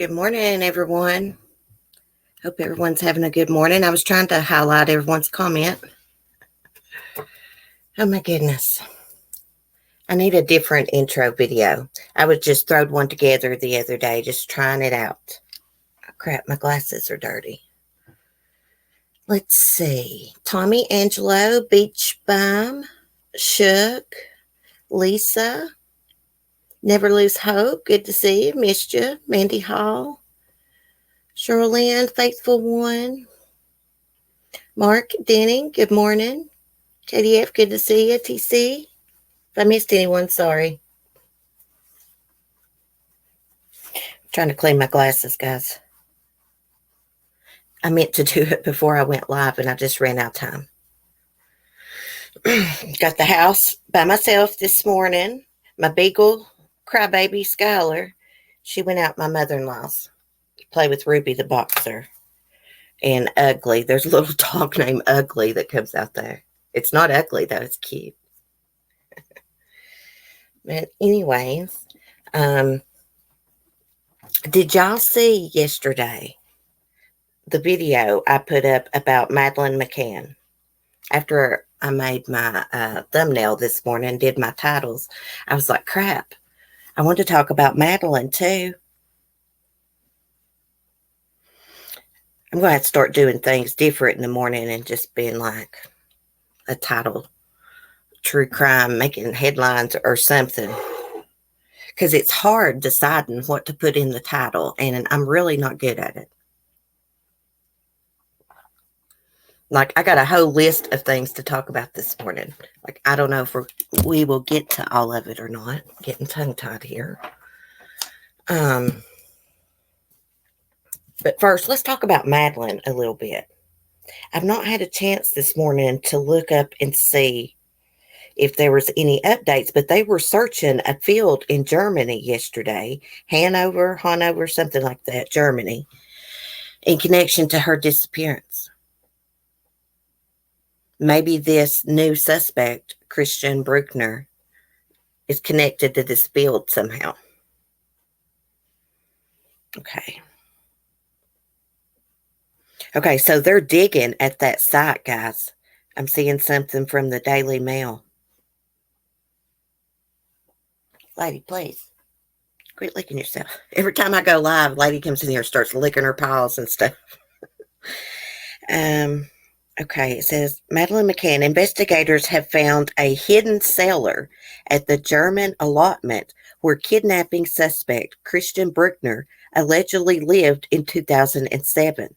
Good morning, everyone. Hope everyone's having a good morning. I was trying to highlight everyone's comment. Oh my goodness. I need a different intro video. I was just throwed one together the other day, just trying it out. Oh, crap, my glasses are dirty. Let's see. Tommy Angelo, Beach Bum, Shook, Lisa, Never Lose Hope, good to see you, missed you, Mandy Hall, Charlene, Faithful One, Mark Denning, good morning. KDF, good to see you. TC, if I missed anyone, sorry. I'm trying to clean my glasses, guys. I meant to do it before I went live, and I just ran out of time. Got the house by myself this morning. My beagle crybaby, Skylar, she went out my mother-in-law's to play with Ruby the boxer. And Ugly, there's a little dog named Ugly that comes out there. It's not ugly, though. It's cute. But anyways, did y'all see yesterday the video I put up about Madeleine McCann? After I made my thumbnail this morning, did my titles, I was like, crap, I want to talk about Madeleine too. I'm going to have to start doing things different in the morning and just being like a title, true crime, making headlines or something. Because it's hard deciding what to put in the title, and I'm really not good at it. Like, I got a whole list of things to talk about this morning. Like, I don't know if we will get to all of it or not. Getting tongue-tied here. But first, let's talk about Madeleine a little bit. I've not had a chance this morning to look up and see if there was any updates, but they were searching a field in Germany yesterday, Hanover, something like that, Germany, in connection to her disappearance. Maybe this new suspect, Christian Bruckner, is connected to this field somehow. Okay, so they're digging at that site, guys. I'm seeing something from the Daily Mail. Lady, please. Quit licking yourself. Every time I go live, lady comes in here and starts licking her paws and stuff. Okay, it says, Madeleine McCann, investigators have found a hidden cellar at the German allotment where kidnapping suspect Christian Bruckner allegedly lived in 2007.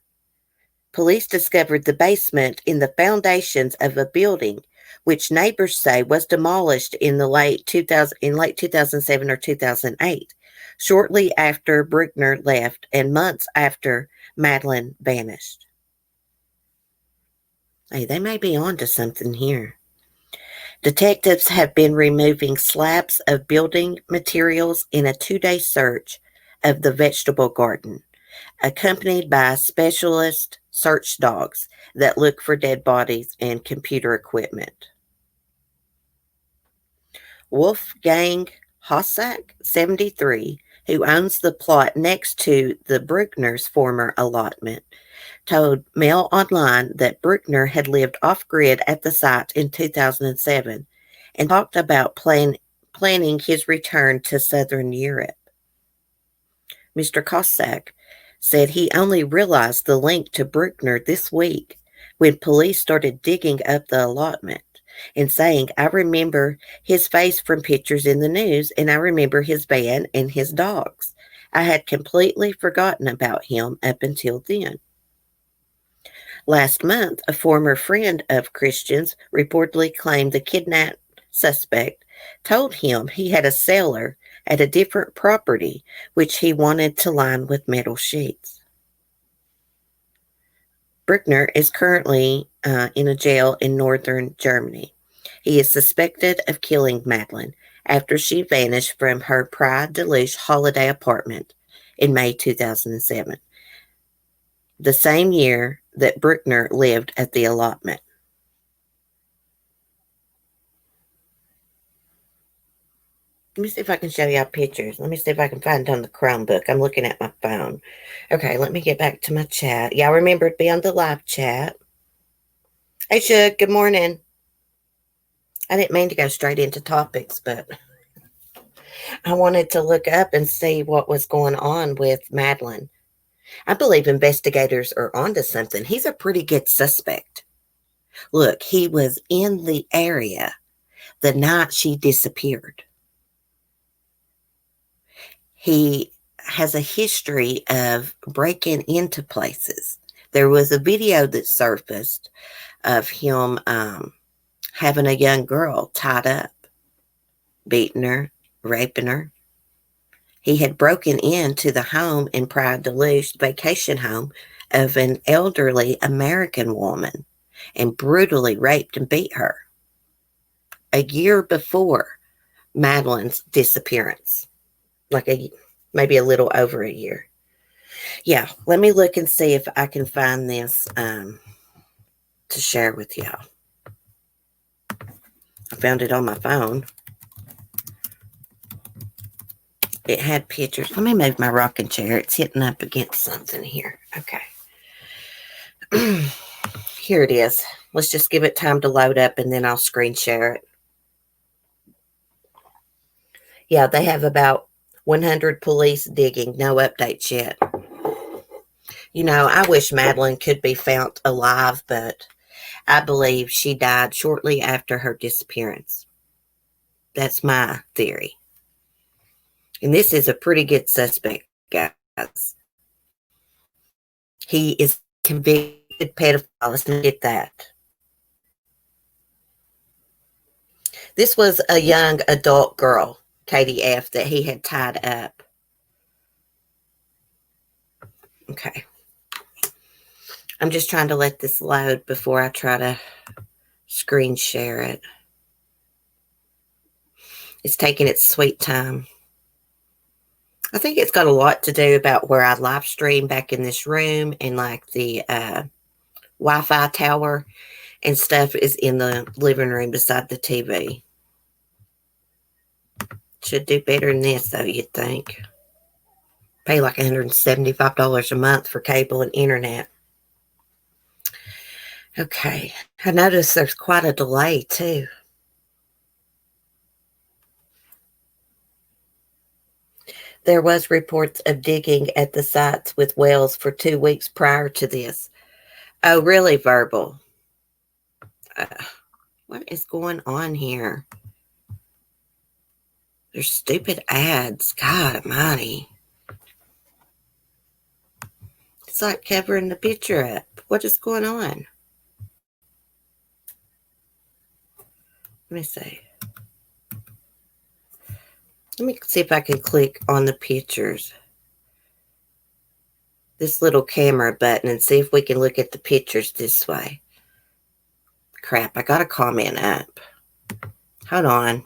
Police discovered the basement in the foundations of a building, which neighbors say was demolished in late 2007 or 2008, shortly after Bruckner left and months after Madeleine vanished. Hey, they may be onto something here. Detectives have been removing slabs of building materials in a 2-day search of the vegetable garden, accompanied by specialist search dogs that look for dead bodies and computer equipment. Wolfgang Hossack, 73, who owns the plot next to the Bruckner's former allotment, told Mail Online that Bruckner had lived off-grid at the site in 2007 and talked about planning his return to Southern Europe. Mr. Hossack said he only realized the link to Bruckner this week when police started digging up the allotment and saying, I remember his face from pictures in the news, and I remember his van and his dogs. I had completely forgotten about him up until then. Last month, a former friend of Christian's reportedly claimed the kidnapped suspect told him he had a cellar at a different property, which he wanted to line with metal sheets. Bruckner is currently in a jail in northern Germany. He is suspected of killing Madeleine after she vanished from her Pride Deluxe holiday apartment in May 2007, the same year that Bruckner lived at the allotment. Let me see if I can show y'all pictures. Let me see if I can find it on the Chromebook. I'm looking at my phone. Okay, let me get back to my chat. Y'all remember to be on the live chat. Hey, Shug, good morning. I didn't mean to go straight into topics, but I wanted to look up and see what was going on with Madeleine. I believe investigators are onto something. He's a pretty good suspect. Look, he was in the area the night she disappeared. He has a history of breaking into places. There was a video that surfaced of him having a young girl tied up, beating her, raping her. He had broken into the home in Pride Duluth, vacation home of an elderly American woman and brutally raped and beat her a year before Madeleine's disappearance, maybe a little over a year. Yeah, let me look and see if I can find this to share with y'all. I found it on my phone. It had pictures. Let me move my rocking chair. It's hitting up against something here. Okay. Here it is. Let's just give it time to load up and then I'll screen share it. Yeah, they have about 100 police digging. No updates yet. You know, I wish Madeleine could be found alive, but I believe she died shortly after her disappearance. That's my theory. And this is a pretty good suspect, guys. He is convicted pedophile. Let's get that. This was a young adult girl, Katie F., that he had tied up. Okay. I'm just trying to let this load before I try to screen share it. It's taking its sweet time. I think it's got a lot to do about where I live stream back in this room, and like the Wi-Fi tower and stuff is in the living room beside the TV. Should do better than this, though, you'd think. Pay like $175 a month for cable and internet. Okay. I noticed there's quite a delay, too. There was reports of digging at the sites with wells for 2 weeks prior to this. Oh, really, Verbal? What is going on here? There's stupid ads. God almighty. It's like covering the picture up. What is going on? Let me see. Let me see if I can click on the pictures. This little camera button and see if we can look at the pictures this way. Crap, I got a comment up. Hold on.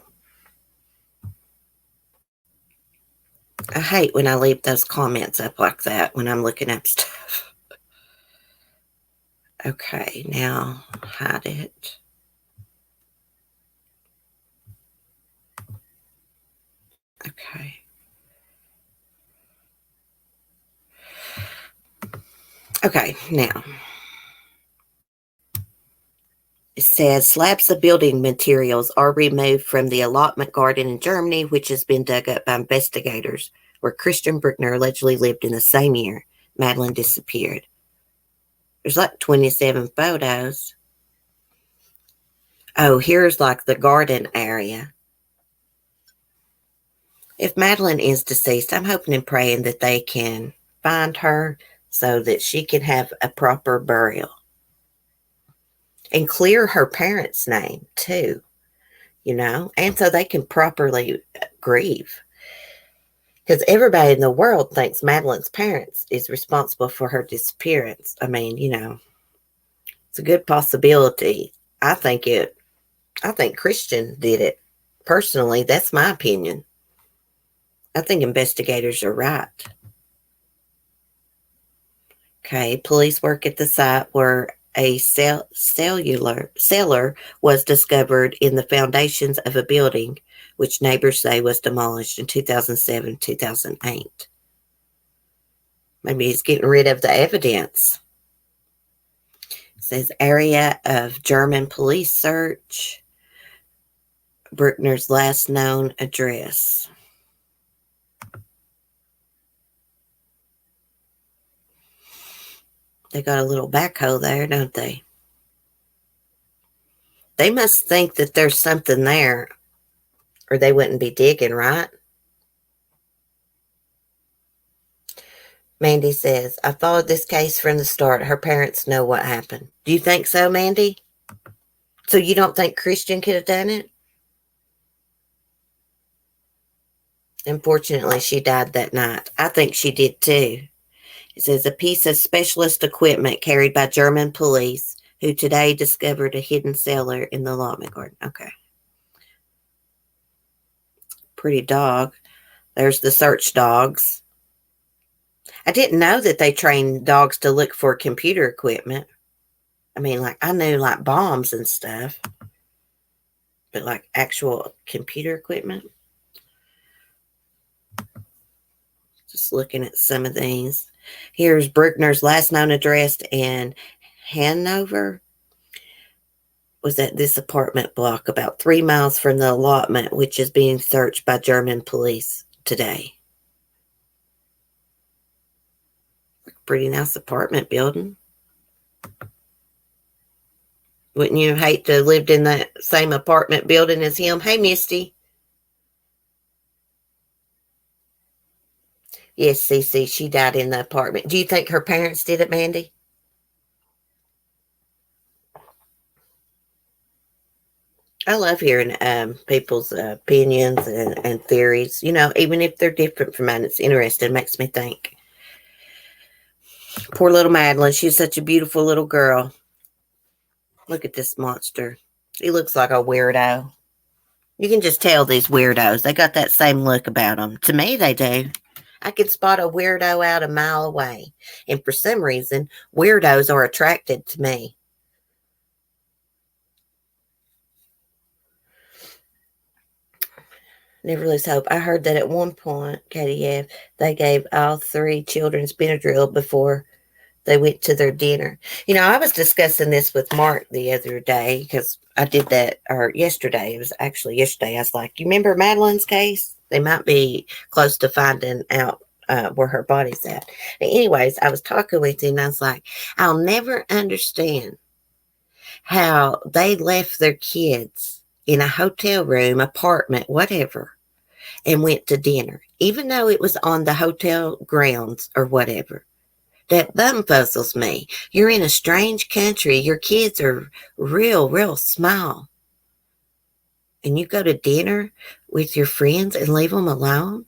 I hate when I leave those comments up like that when I'm looking up stuff. Okay, now hide it. Okay. Okay, now. It says slabs of building materials are removed from the allotment garden in Germany, which has been dug up by investigators, where Christian Bruckner allegedly lived in the same year Madeleine disappeared. There's like 27 photos. Oh, here's like the garden area. If Madeleine is deceased, I'm hoping and praying that they can find her so that she can have a proper burial. And clear her parents' name, too, you know, and so they can properly grieve. Because everybody in the world thinks Madeleine's parents is responsible for her disappearance. I mean, you know, it's a good possibility. I think Christian did it. Personally, that's my opinion. I think investigators are right. Okay, police work at the site were a cellar was discovered in the foundations of a building, which neighbors say was demolished in 2007, 2008. Maybe he's getting rid of the evidence. It says area of German police search. Bruckner's last known address. They got a little backhoe there, don't they? They must think that there's something there, or they wouldn't be digging, right? Mandy says, I followed this case from the start. Her parents know what happened. Do you think so, Mandy? So you don't think Christian could have done it? Unfortunately, she died that night. I think she did too. It says a piece of specialist equipment carried by German police who today discovered a hidden cellar in the allotment garden. Okay. Pretty dog. There's the search dogs. I didn't know that they trained dogs to look for computer equipment. I mean, like, I knew like bombs and stuff, but like actual computer equipment. Just looking at some of these. Here's Bruckner's last known address in Hanover. Was at this apartment block about 3 miles from the allotment, which is being searched by German police today. Pretty nice apartment building. Wouldn't you hate to have lived in that same apartment building as him? Hey, Misty. Yes, Cece, she died in the apartment. Do you think her parents did it, Mandy? I love hearing people's opinions and theories. You know, even if they're different from mine, it's interesting. It makes me think. Poor little Madeleine. She's such a beautiful little girl. Look at this monster. He looks like a weirdo. You can just tell these weirdos. They got that same look about them. To me, they do. I can spot a weirdo out a mile away. And for some reason, weirdos are attracted to me. Never lose hope. I heard that at one point, KDF, they gave all 3 children Benadryl before they went to their dinner. You know, I was discussing this with Mark the other day because I did that, or yesterday. It was actually yesterday. I was like, you remember Madeleine's case? They might be close to finding out where her body's at. But anyways, I was talking with him and I was like, I'll never understand how they left their kids in a hotel room, apartment, whatever, and went to dinner, even though it was on the hotel grounds or whatever. That bumfuzzles me. You're in a strange country. Your kids are real small. And you go to dinner with your friends and leave them alone?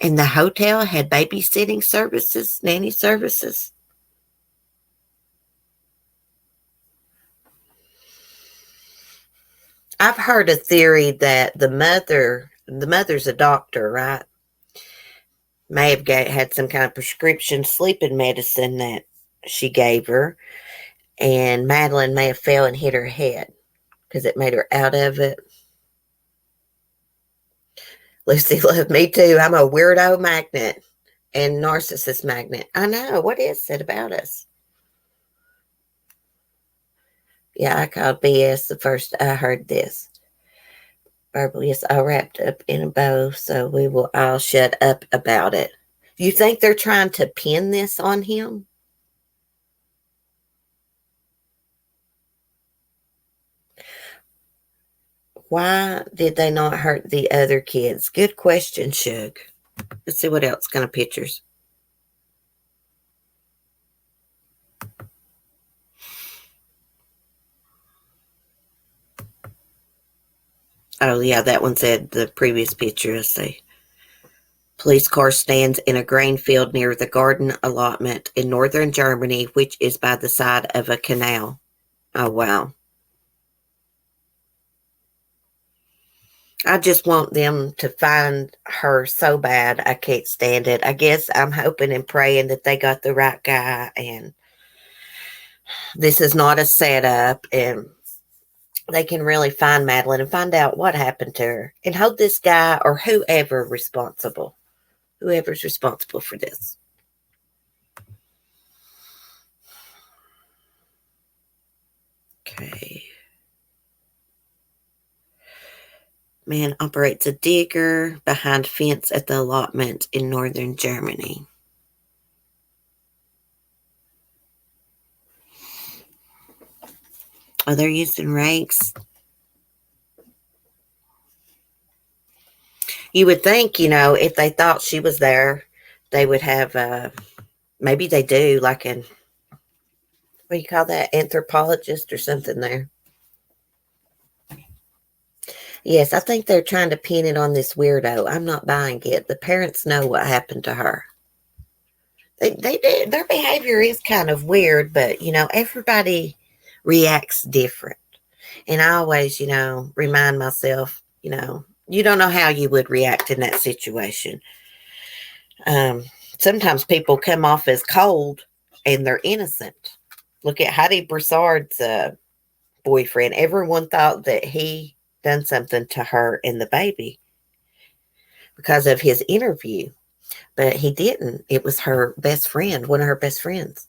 And the hotel had babysitting services, nanny services. I've heard a theory that the mother's a doctor, right? May have had some kind of prescription sleeping medicine that she gave her. And Madeleine may have fell and hit her head because it made her out of it. Lucy loved me too. I'm a weirdo magnet and narcissist magnet. I know. What is it about us? Yeah, I called BS the first I heard this. Verbal, yes, all wrapped up in a bow, so we will all shut up about it. You think they're trying to pin this on him? Why did they not hurt the other kids? Good question, Shug. Let's see what else kind of pictures. Oh, yeah, that one said the previous picture. Let's see. Police car stands in a grain field near the garden allotment in northern Germany, which is by the side of a canal. Oh, wow. I just want them to find her so bad. I can't stand it. I guess I'm hoping and praying that they got the right guy and this is not a setup, and they can really find Madeleine and find out what happened to her and hold this guy or whoever's responsible for this. Okay. Man operates a digger behind fence at the allotment in northern Germany. Oh, they're using rakes. You would think, if they thought she was there, they would have, maybe they do, like an, what do you call that, anthropologist or something there. Yes, I think they're trying to pin it on this weirdo. I'm not buying it. The parents know what happened to her. They do. Their behavior is kind of weird, but, everybody reacts different. And I always, remind myself, you don't know how you would react in that situation. Sometimes people come off as cold and they're innocent. Look at Heidi Broussard's boyfriend. Everyone thought that he done something to her and the baby because of his interview, but he didn't. It was her best friend, one of her best friends.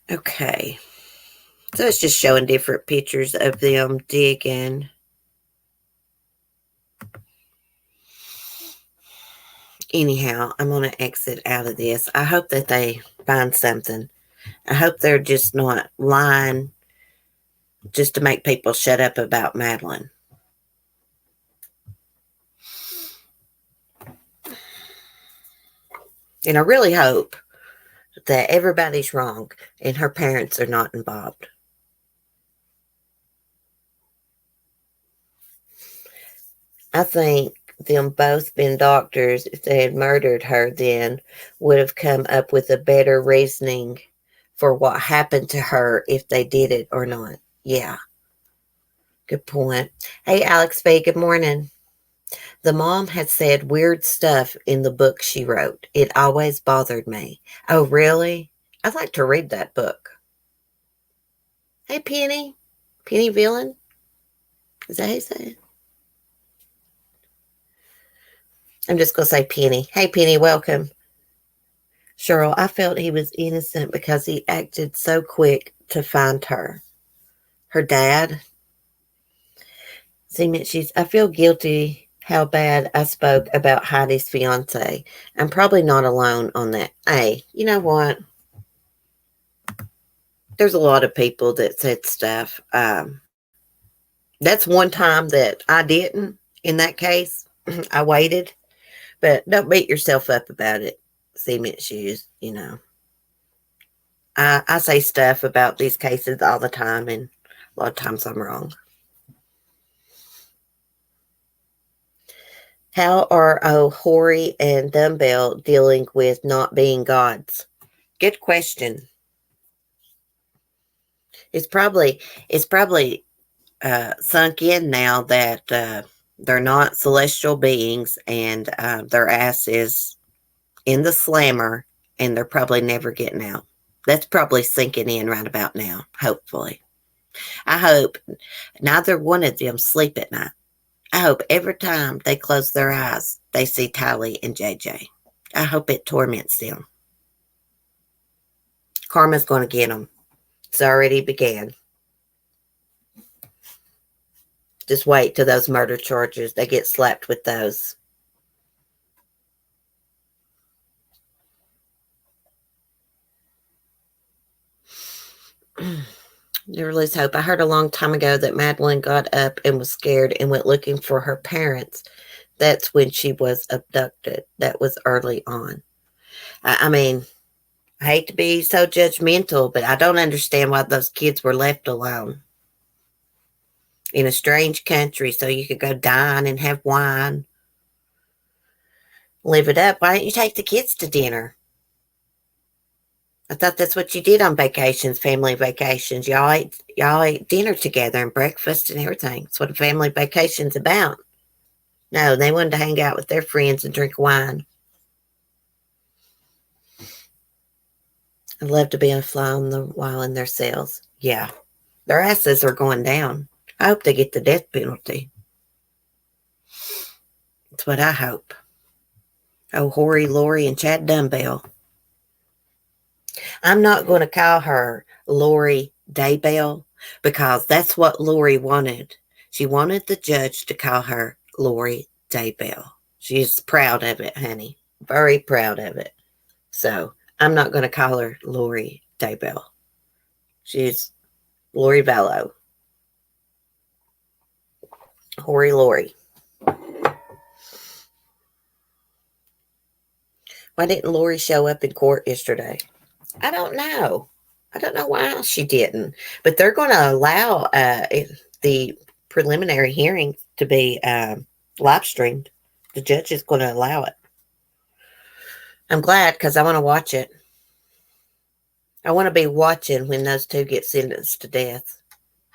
Okay. So it's just showing different pictures of them digging. Anyhow, I'm going to exit out of this. I hope that they find something. I hope they're just not lying just to make people shut up about Madeleine. And I really hope that everybody's wrong and her parents are not involved. I think them both being doctors, if they had murdered her, then would have come up with a better reasoning for what happened to her, if they did it or not. Yeah. Good point. Hey, Alex B., good morning. The mom had said weird stuff in the book she wrote. It always bothered me. Oh, really? I'd like to read that book. Hey, Penny. Penny Villain? Is that how you say it? I'm just going to say Penny. Hey, Penny, welcome. Cheryl, I felt he was innocent because he acted so quick to find her. Her dad. See, I feel guilty how bad I spoke about Heidi's fiance. I'm probably not alone on that. Hey, you know what? There's a lot of people that said stuff. That's one time that I didn't. In that case, I waited. But don't beat yourself up about it. Cement shoes, I say stuff about these cases all the time, and a lot of times I'm wrong. How are Hori and Dumbbell dealing with not being gods? Good question. It's probably sunk in now that they're not celestial beings, and their ass is in the slammer, and they're probably never getting out. That's probably sinking in right about now, hopefully. I hope neither one of them sleep at night. I hope every time they close their eyes, they see Tylee and JJ. I hope it torments them. Karma's going to get them. It's already began. Just wait till those murder charges, they get slapped with those. Never lose hope. I heard a long time ago that Madeleine got up and was scared and went looking for her parents. That's when she was abducted. That was early on. I mean, I hate to be so judgmental, but I don't understand why those kids were left alone in a strange country so you could go dine and have wine. Live it up. Why don't you take the kids to dinner? I thought that's what you did on vacations, family vacations. Y'all ate dinner together and breakfast and everything. That's what a family vacation's about. No, they wanted to hang out with their friends and drink wine. I'd love to be a fly on the wall in their cells. Yeah, their asses are going down. I hope they get the death penalty. That's what I hope. Oh, Horry, Lori, and Chad Dumbbell. I'm not going to call her Lori Daybell because that's what Lori wanted. She wanted the judge to call her Lori Daybell. She's proud of it, honey. Very proud of it. So I'm not going to call her Lori Daybell. She's Lori Vallow. Horry Lori. Why didn't Lori show up in court yesterday? I don't know. I don't know why she didn't. But they're going to allow the preliminary hearing to be live streamed. The judge is going to allow it. I'm glad because I want to watch it. I want to be watching when those two get sentenced to death.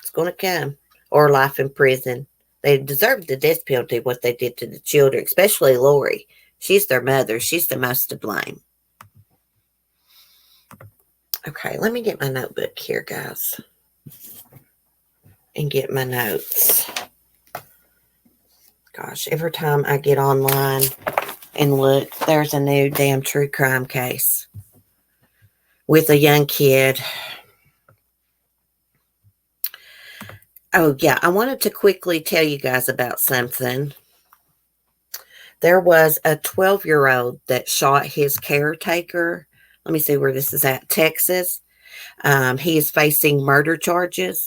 It's going to come. Or life in prison. They deserve the death penalty, what they did to the children, especially Lori. She's their mother. She's the most to blame. Okay, let me get my notebook here, guys. And get my notes. Gosh, every time I get online and look, there's a new damn true crime case with a young kid. Oh, yeah, I wanted to quickly tell you guys about something. There was a 12-year-old that shot his caretaker. Let me see where this is at. Texas. He is facing murder charges.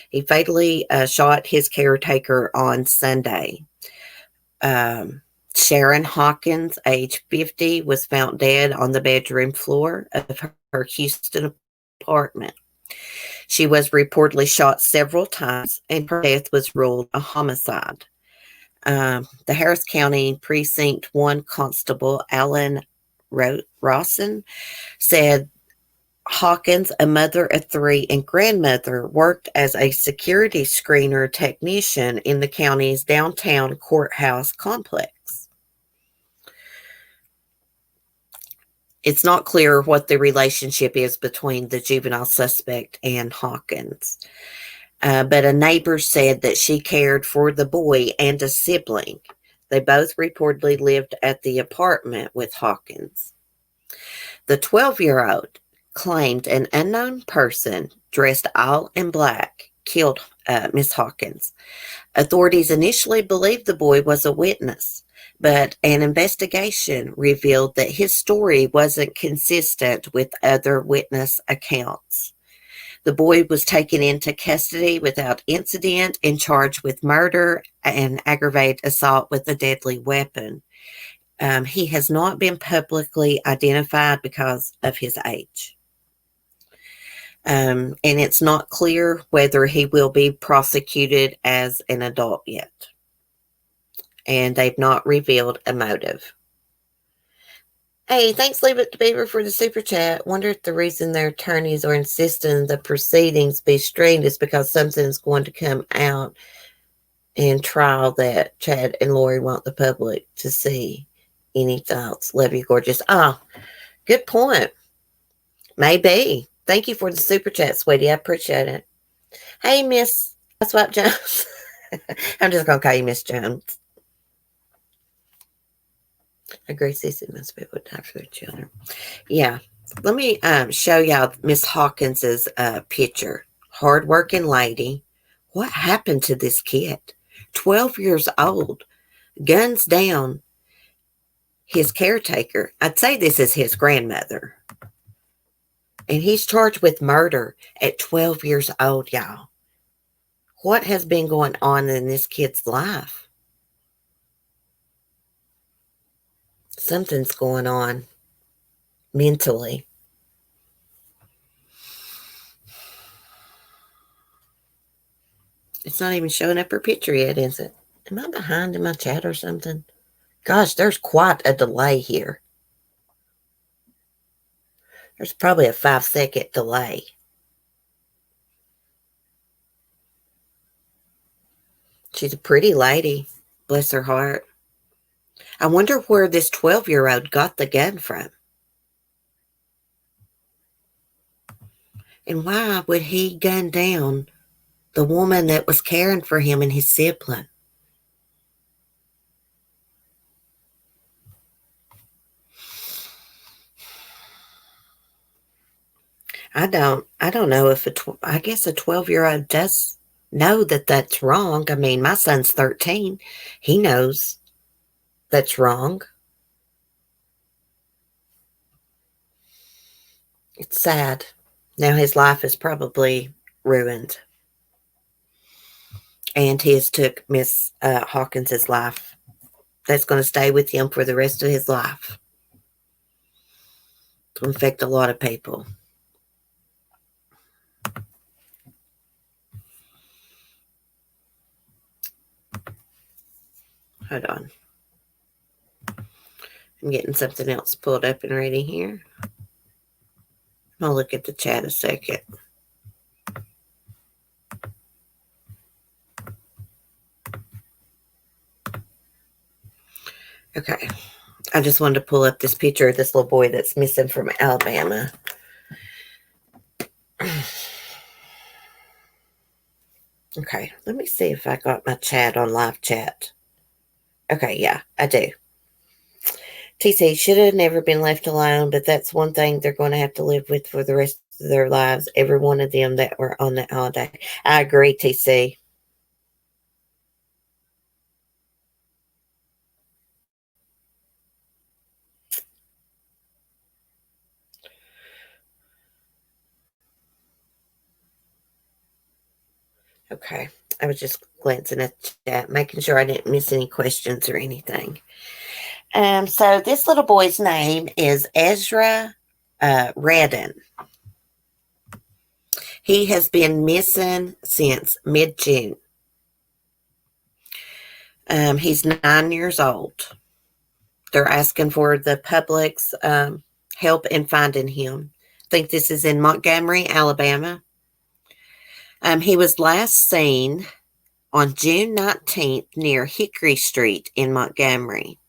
He fatally shot his caretaker on Sunday. Sharon Hawkins, age 50, was found dead on the bedroom floor of her Houston apartment. She was reportedly shot several times, and her death was ruled a homicide. The Harris County Precinct 1 Constable Alan Rawson said Hawkins, a mother of 3 and grandmother, worked as a security screener technician in the county's downtown courthouse complex. It's not clear what the relationship is between the juvenile suspect and Hawkins. But a neighbor said that she cared for the boy and a sibling. They both reportedly lived at the apartment with Hawkins. The 12-year-old claimed an unknown person dressed all in black killed Miss Hawkins. Authorities initially believed the boy was a witness, but an investigation revealed that his story wasn't consistent with other witness accounts. The boy was taken into custody without incident and charged with murder and aggravated assault with a deadly weapon. He has not been publicly identified because of his age. And it's not clear whether he will be prosecuted as an adult yet. And they've not revealed a motive. Hey, thanks, Leave It to Beaver, for the super chat. Wonder if the reason their attorneys are insisting the proceedings be streamed is because something's going to come out in trial that Chad and Lori want the public to see. Any thoughts? Love you, gorgeous. Oh, good point. Maybe. Thank you for the super chat, sweetie. I appreciate it. Hey, Miss Swap Jones. I'm just going to call you Miss Jones. I agree, Cece, most people die for their children. Yeah. Let me show y'all Miss Hawkins's picture. Hardworking lady. What happened to this kid? 12 years old. Guns down. His caretaker. I'd say this is his grandmother. And he's charged with murder at 12 years old, y'all. What has been going on in this kid's life? Something's going on mentally. It's not even showing up her picture yet, is it? Am I behind in my chat or something? Gosh, there's quite a delay here. There's probably a 5-second delay. She's a pretty lady. Bless her heart. I wonder where this 12-year-old got the gun from. And why would he gun down the woman that was caring for him and his sibling? I don't know if I guess a 12-year-old does know that that's wrong. I mean, my son's 13. He knows that's wrong. It's sad. Now his life is probably ruined. And his took Miss Hawkins's life. That's going to stay with him for the rest of his life. It's going to affect a lot of people. Hold on. I'm getting something else pulled up and ready here. I'll look at the chat a second. Okay. I just wanted to pull up this picture of this little boy that's missing from Alabama. Okay, let me see if I got my chat on live chat. Okay, yeah, I do. TC should have never been left alone, but that's one thing they're going to have to live with for the rest of their lives. Every one of them that were on that holiday. I agree, TC. Okay, I was just glancing at the chat, making sure I didn't miss any questions or anything. So this little boy's name is Ezra Redden. He has been missing since mid-June. He's 9 years old. They're asking for the public's help in finding him. I think this is in Montgomery, Alabama. He was last seen on June 19th near Hickory Street in Montgomery.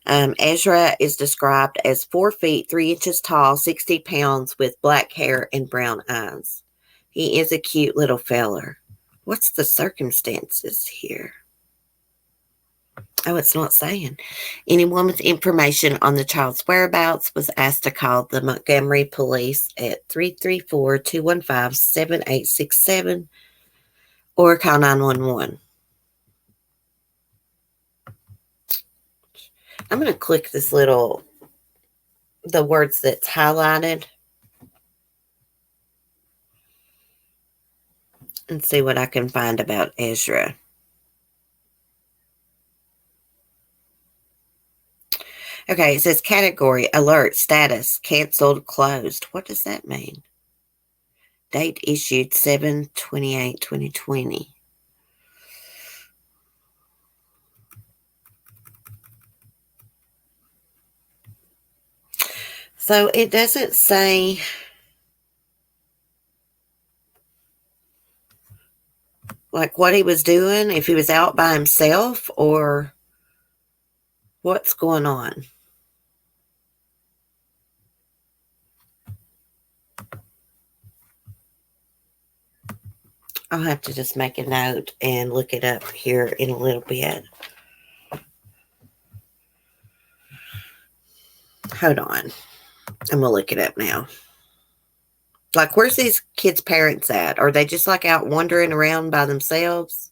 Ezra is described as 4 feet 3 inches tall, 60 pounds, with black hair and brown eyes. He is a cute little feller. What's the circumstances here? Oh, it's not saying. Anyone with information on the child's whereabouts was asked to call the Montgomery police at 334-215-7867 or call 911. I'm going to click the words that's highlighted and see what I can find about Ezra. Okay, it says category, alert, status, canceled, closed. What does that mean? Date issued 7/28/2020. So it doesn't say like what he was doing, if he was out by himself or what's going on. I'll have to just make a note and look it up here in a little bit. Hold on. I'm going to look it up now. Like, where's these kids' parents at? Are they just like out wandering around by themselves?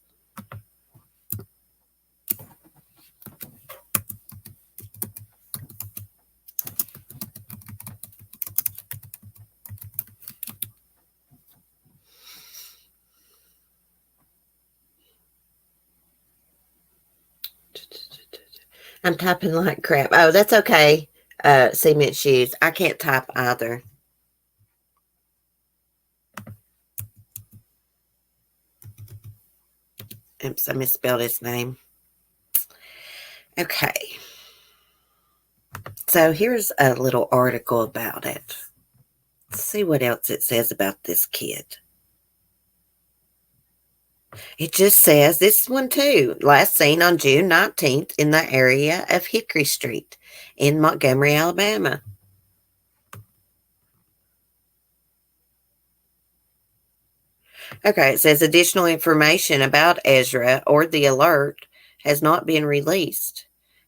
I'm typing like crap. Oh, that's okay. Cement shoes. I can't type either. Oops, I misspelled his name. Okay. So here's a little article about it. Let's see what else it says about this kid. It just says this one too. Last seen on June 19th in the area of Hickory Street in Montgomery, Alabama. Okay, it says additional information about Ezra or the alert has not been released.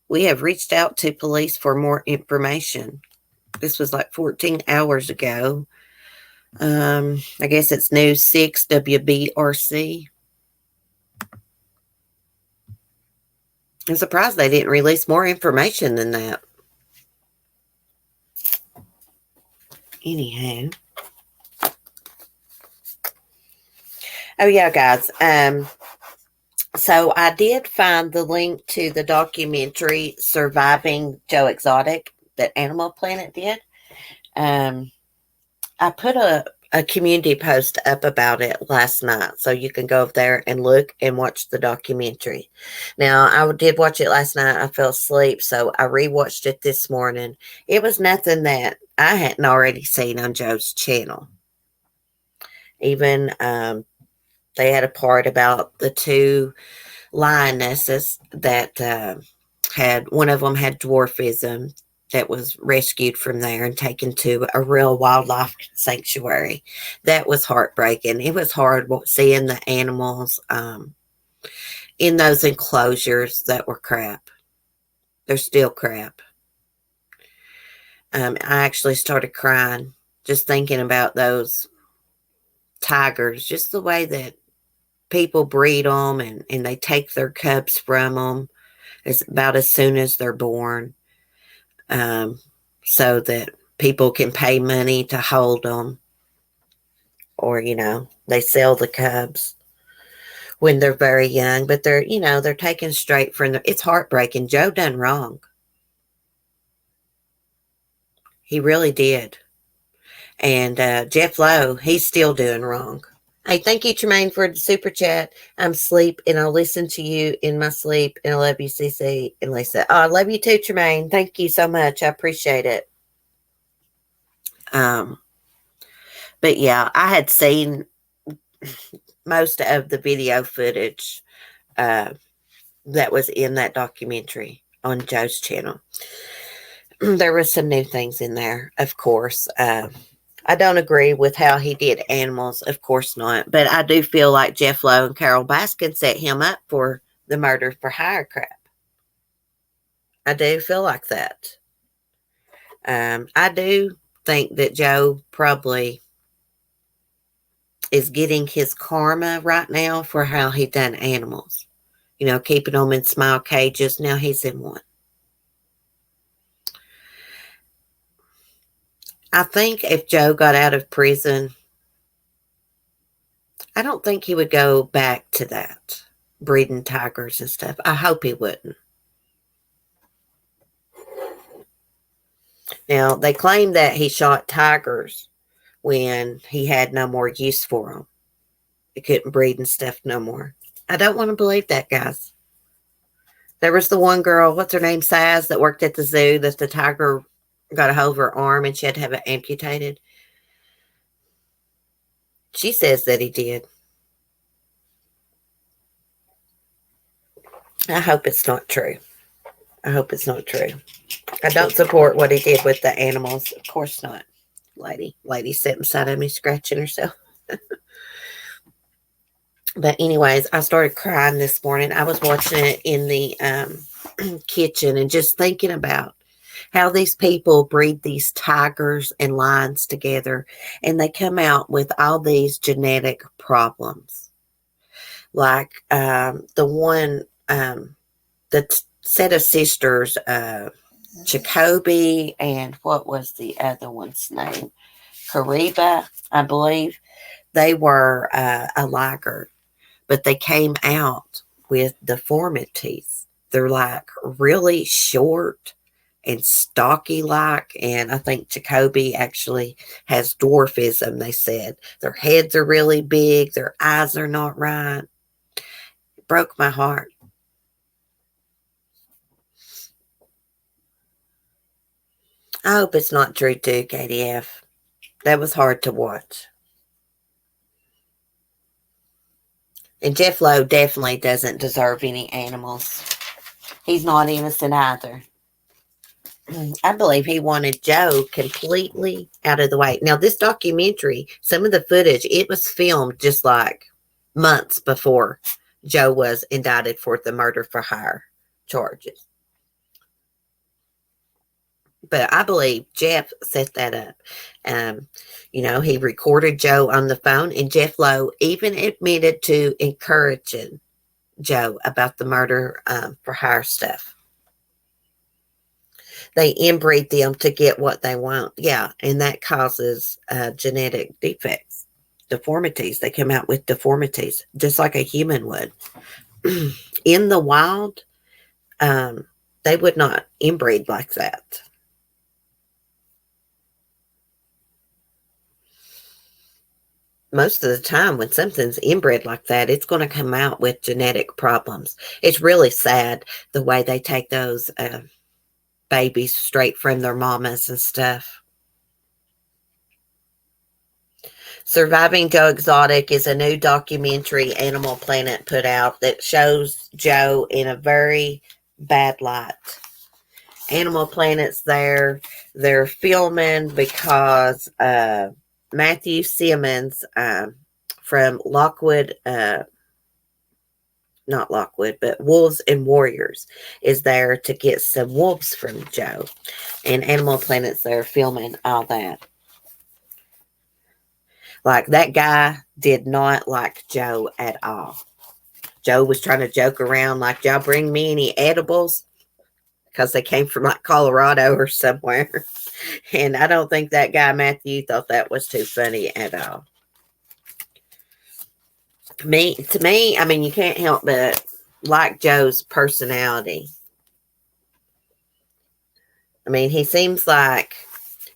We have reached out to police for more information. This was like 14 hours ago. I guess it's News 6 WBRC. I'm surprised they didn't release more information than that. Anyhow. Oh yeah, guys. So I did find the link to the documentary Surviving Joe Exotic that Animal Planet did. I put a community post up about it last night, so you can go over there and look and watch the documentary. Now, I did watch it last night. I fell asleep, so I rewatched it this morning. It was nothing that I hadn't already seen on Joe's channel. Even they had a part about the two lionesses that had, one of them had dwarfism, that was rescued from there and taken to a real wildlife sanctuary. That was heartbreaking. It was hard seeing the animals in those enclosures that were crap. They're still crap. I actually started crying just thinking about those tigers, just the way that people breed them and they take their cubs from them about as soon as they're born. So that people can pay money to hold them, or they sell the cubs when they're very young, but they're taken straight from it's heartbreaking. Joe done wrong. He really did. And Jeff Lowe, he's still doing wrong. Hey, thank you, Tremaine, for the super chat. I'm asleep, and I'll listen to you in my sleep. And I love you, CC and Lisa. Oh, I love you too, Tremaine. Thank you so much. I appreciate it. But yeah, I had seen most of the video footage that was in that documentary on Joe's channel. There were some new things in there, of course. I don't agree with how he did animals, of course not. But I do feel like Jeff Lowe and Carol Baskin set him up for the murder for hire crap. I do feel like that. I do think that Joe probably is getting his karma right now for how he done animals. Keeping them in small cages. Now he's in one. I think if Joe got out of prison, I don't think he would go back to that, breeding tigers and stuff. I hope he wouldn't. Now, they claim that he shot tigers when he had no more use for them. He couldn't breed and stuff no more. I don't want to believe that, guys. There was the one girl, what's her name, Saz, that worked at the zoo, that the tiger got a hold of her arm and she had to have it amputated. She says that he did. I hope it's not true. I hope it's not true. I don't support what he did with the animals. Of course not. Lady sitting beside of me scratching herself. But anyways, I started crying this morning. I was watching it in the kitchen and just thinking about how these people breed these tigers and lions together, and they come out with all these genetic problems. Like the one, the set of sisters, Jacoby, and what was the other one's name? Kariba, I believe. They were a liger, but they came out with deformities. They're like really short and stocky like, and I think Jacoby actually has dwarfism, they said. Their heads are really big, their eyes are not right. It broke my heart. I hope it's not true too, KDF. That was hard to watch. And Jeff Lowe definitely doesn't deserve any animals. He's not innocent either. I believe he wanted Joe completely out of the way. Now, this documentary, some of the footage, it was filmed just like months before Joe was indicted for the murder for hire charges. But I believe Jeff set that up. He recorded Joe on the phone, and Jeff Lowe even admitted to encouraging Joe about the murder for hire stuff. They inbreed them to get what they want. Yeah, and that causes genetic defects, deformities. They come out with deformities, just like a human would. In the wild, they would not inbreed like that. Most of the time when something's inbred like that, it's going to come out with genetic problems. It's really sad the way they take those babies straight from their mamas and stuff. Surviving Joe Exotic is a new documentary Animal Planet put out that shows Joe in a very bad light. Animal Planet's there. They're filming because Matthew Simmons from Lockwood, not Lockwood, but Wolves and Warriors is there to get some wolves from Joe. And Animal Planet's there filming all that. Like, that guy did not like Joe at all. Joe was trying to joke around like, y'all bring me any edibles? Because they came from like Colorado or somewhere. And I don't think that guy, Matthew, thought that was too funny at all. To me, I mean, you can't help but like Joe's personality. I mean, he seems like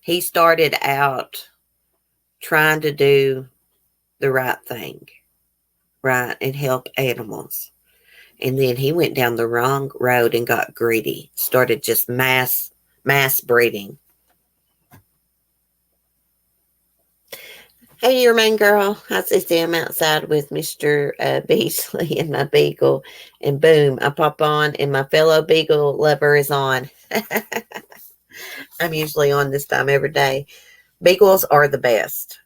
he started out trying to do the right thing, right, and help animals. And then he went down the wrong road and got greedy, started just mass breeding. Hey, your main girl. I see I'm outside with Mr. Beasley and my beagle, and boom, I pop on, and my fellow beagle lover is on. I'm usually on this time every day. Beagles are the best.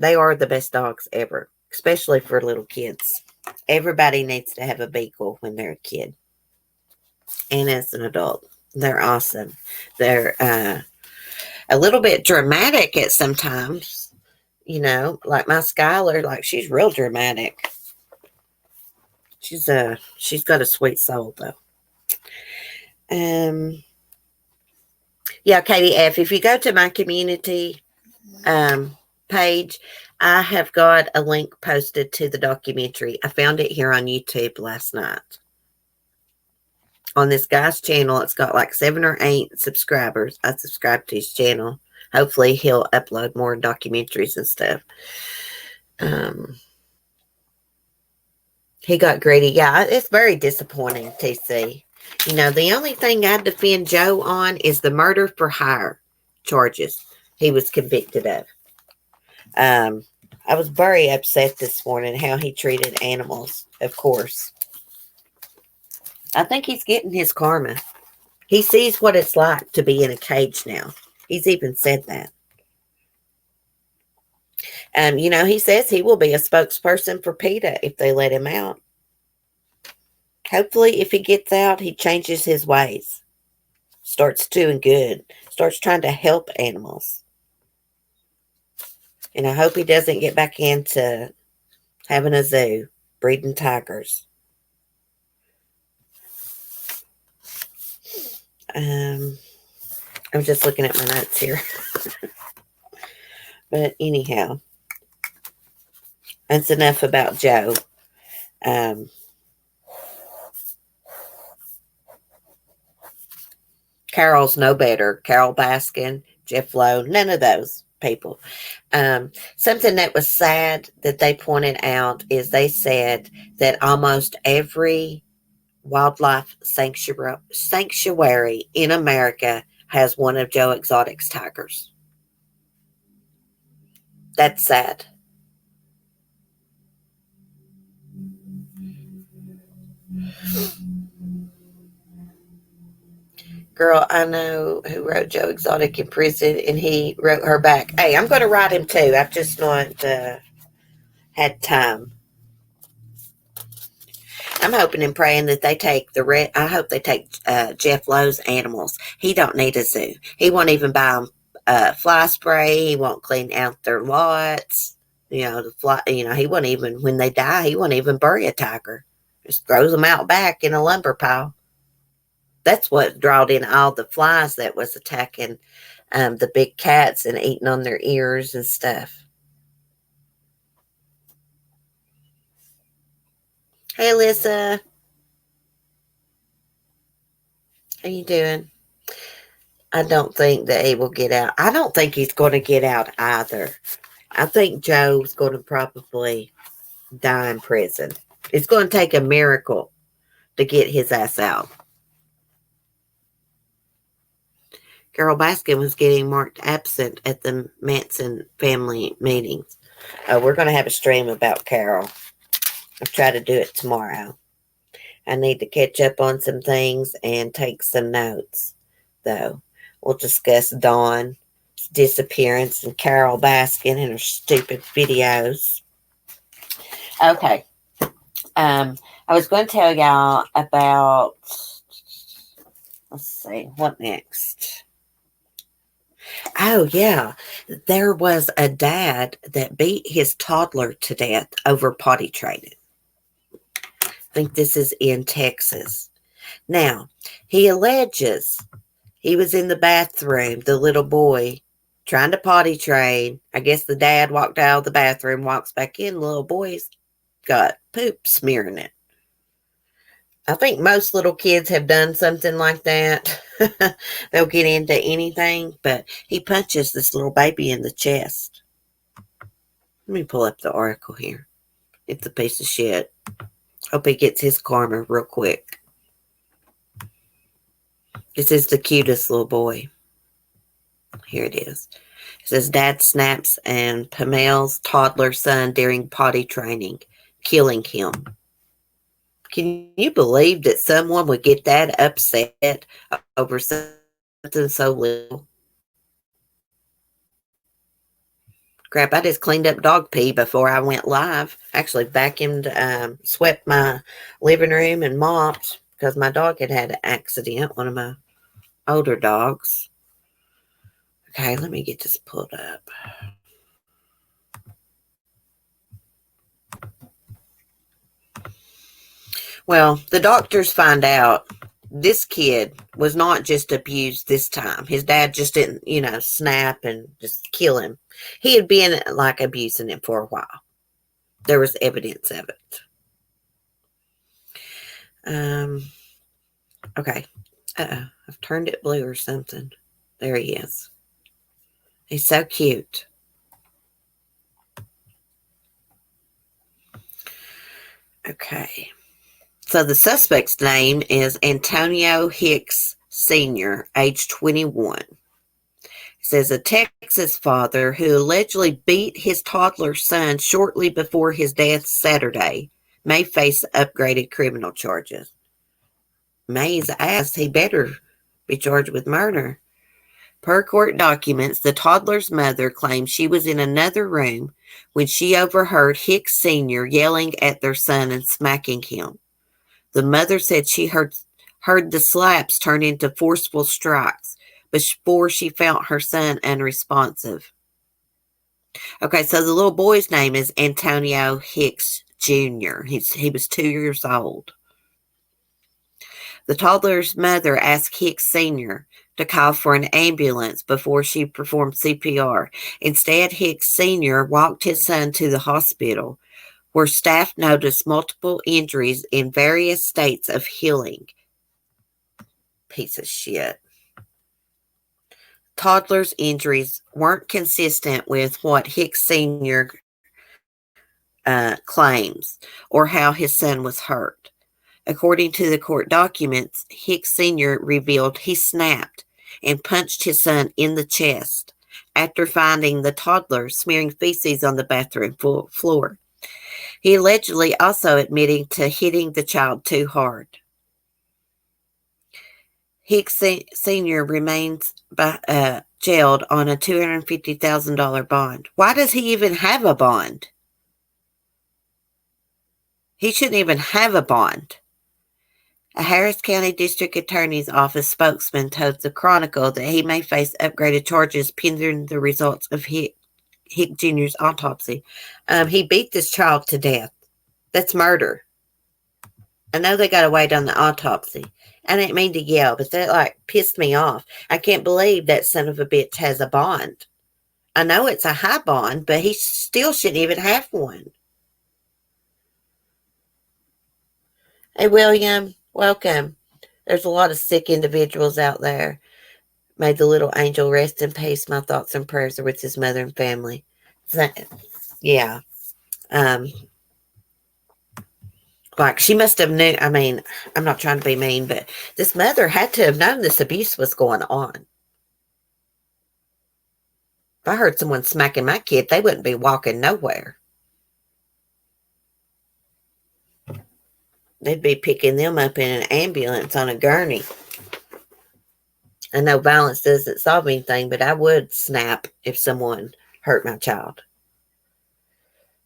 They are the best dogs ever, especially for little kids. Everybody needs to have a beagle when they're a kid and as an adult. They're awesome. They're a little bit dramatic at sometimes. Like my Skylar, like she's real dramatic. She's got a sweet soul though. Yeah, Katie F. If you go to my community page, I have got a link posted to the documentary. I found it here on YouTube last night. On this guy's channel, it's got like 7 or 8 subscribers. I subscribe to his channel. Hopefully he'll upload more documentaries and stuff. He got greedy. Yeah, it's very disappointing, TC. The only thing I defend Joe on is the murder for hire charges he was convicted of. I was very upset this morning how he treated animals, of course. I think he's getting his karma. He sees what it's like to be in a cage now. He's even said that. He says he will be a spokesperson for PETA if they let him out. Hopefully, if he gets out, he changes his ways. Starts doing good. Starts trying to help animals. And I hope he doesn't get back into having a zoo, breeding tigers. I'm just looking at my notes here. But anyhow, that's enough about Joe. Carol's no better. Carol Baskin, Jeff Lowe, none of those people. Something that was sad that they pointed out is they said that almost every wildlife sanctuary in America has one of Joe Exotic's tigers. That's sad. Girl, I know who wrote Joe Exotic in prison, and he wrote her back. Hey, I'm going to write him too. I've just not had time. I'm hoping and praying that they take I hope they take Jeff Lowe's animals. He don't need a zoo. He won't even buy them fly spray. He won't clean out their lots. He won't even, when they die, he won't even bury a tiger. Just throws them out back in a lumber pile. That's what drawed in all the flies that was attacking the big cats and eating on their ears and stuff. Hey, Alyssa. How you doing? I don't think that he will get out. I don't think he's going to get out either. I think Joe's going to probably die in prison. It's going to take a miracle to get his ass out. Carol Baskin was getting marked absent at the Manson family meetings. We're going to have a stream about Carol. I'll try to do it tomorrow. I need to catch up on some things and take some notes, though. We'll discuss Dawn's disappearance and Carol Baskin and her stupid videos. Okay. I was going to tell y'all about, let's see, what next? Oh, yeah. There was a dad that beat his toddler to death over potty training. I think this is in Texas. Now, he alleges he was in the bathroom, the little boy, trying to potty train. I guess the dad walked out of the bathroom, walks back in, the little boy's got poop smearing it. I think most little kids have done something like that. They'll get into anything, but he punches this little baby in the chest. Let me pull up the article here. It's a piece of shit. Hope he gets his karma real quick. This is the cutest little boy. Here it is. It says, Dad snaps and Pamel's toddler son during potty training, killing him. Can you believe that someone would get that upset over something so little? Crap, I just cleaned up dog pee before I went live. Actually vacuumed, swept my living room and mopped because my dog had an accident, one of my older dogs. Okay, let me get this pulled up. Well, the doctors find out this kid was not just abused this time. His dad just didn't, snap and just kill him. He had been like abusing him for a while. There was evidence of it. Okay. I've turned it blue or something. There he is. He's so cute. Okay. So the suspect's name is Antonio Hicks Sr., age 21. It says a Texas father who allegedly beat his toddler son shortly before his death Saturday may face upgraded criminal charges. May's asked he better be charged with murder. Per court documents, the toddler's mother claims she was in another room when she overheard Hicks Sr. yelling at their son and smacking him. The mother said she heard the slaps turn into forceful strikes before she felt her son unresponsive. Okay, so the little boy's name is Antonio Hicks Jr. He was 2 years old. The toddler's mother asked Hicks Sr. to call for an ambulance before she performed CPR. Instead, Hicks Sr. walked his son to the hospital, where staff noticed multiple injuries in various states of healing. Piece of shit. Toddler's injuries weren't consistent with what Hicks Sr. Claims or how his son was hurt. According to the court documents, Hicks Sr. revealed he snapped and punched his son in the chest after finding the toddler smearing feces on the bathroom floor. He allegedly also admitting to hitting the child too hard. Hicks Sr. remains jailed on a $250,000 bond. Why does he even have a bond? He shouldn't even have a bond. A Harris County District Attorney's Office spokesman told the Chronicle that he may face upgraded charges pending the results of Hick Jr.'s autopsy. He beat this child to death. That's murder. I know they got to wait on the autopsy. I didn't mean to yell, but that pissed me off. I can't believe that son of a bitch has a bond. I know it's a high bond, but he still shouldn't even have one. Hey, William, welcome. There's a lot of sick individuals out there. May the little angel rest in peace. My thoughts and prayers are with his mother and family. So, yeah. She must have knew. I mean, I'm not trying to be mean, but this mother had to have known this abuse was going on. If I heard someone smacking my kid, they wouldn't be walking nowhere. They'd be picking them up in an ambulance on a gurney. I know violence doesn't solve anything, but I would snap if someone hurt my child.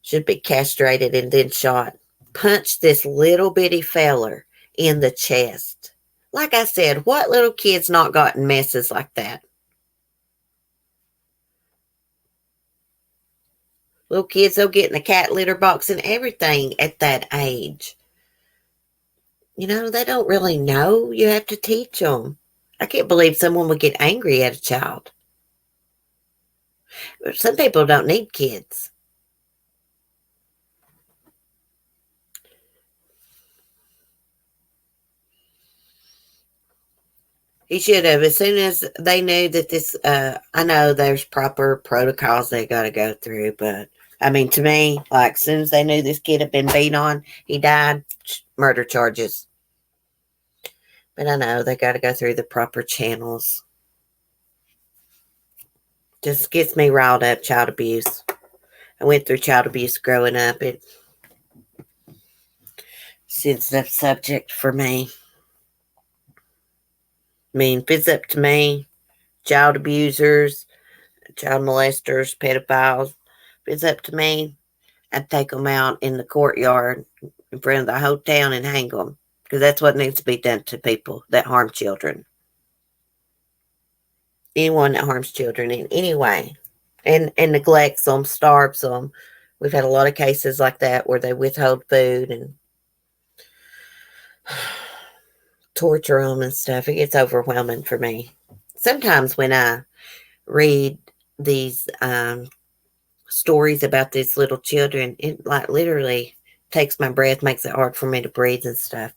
Should be castrated and then shot. Punch this little bitty feller in the chest. Like I said, what little kid's not gotten messes like that? Little kids, they'll get in a cat litter box and everything at that age. You know, they don't really know. You have to teach them. I can't believe someone would get angry at a child. Some people don't need kids. He should have. As soon as they knew that this, I know there's proper protocols they got to go through, but I mean, to me, as soon as they knew this kid had been beat on, he died, murder charges. But I know they got to go through the proper channels. Just gets me riled up, child abuse. I went through child abuse growing up. It's sensitive subject for me. I mean, if it's up to me, child abusers, child molesters, pedophiles, if it's up to me, I'd take them out in the courtyard in front of the whole town and hang them. Because that's what needs to be done to people that harm children. Anyone that harms children in any way and neglects them, starves them. We've had a lot of cases like that where they withhold food and torture them and stuff. It gets overwhelming for me. Sometimes when I read these stories about these little children, it literally takes my breath, makes it hard for me to breathe and stuff.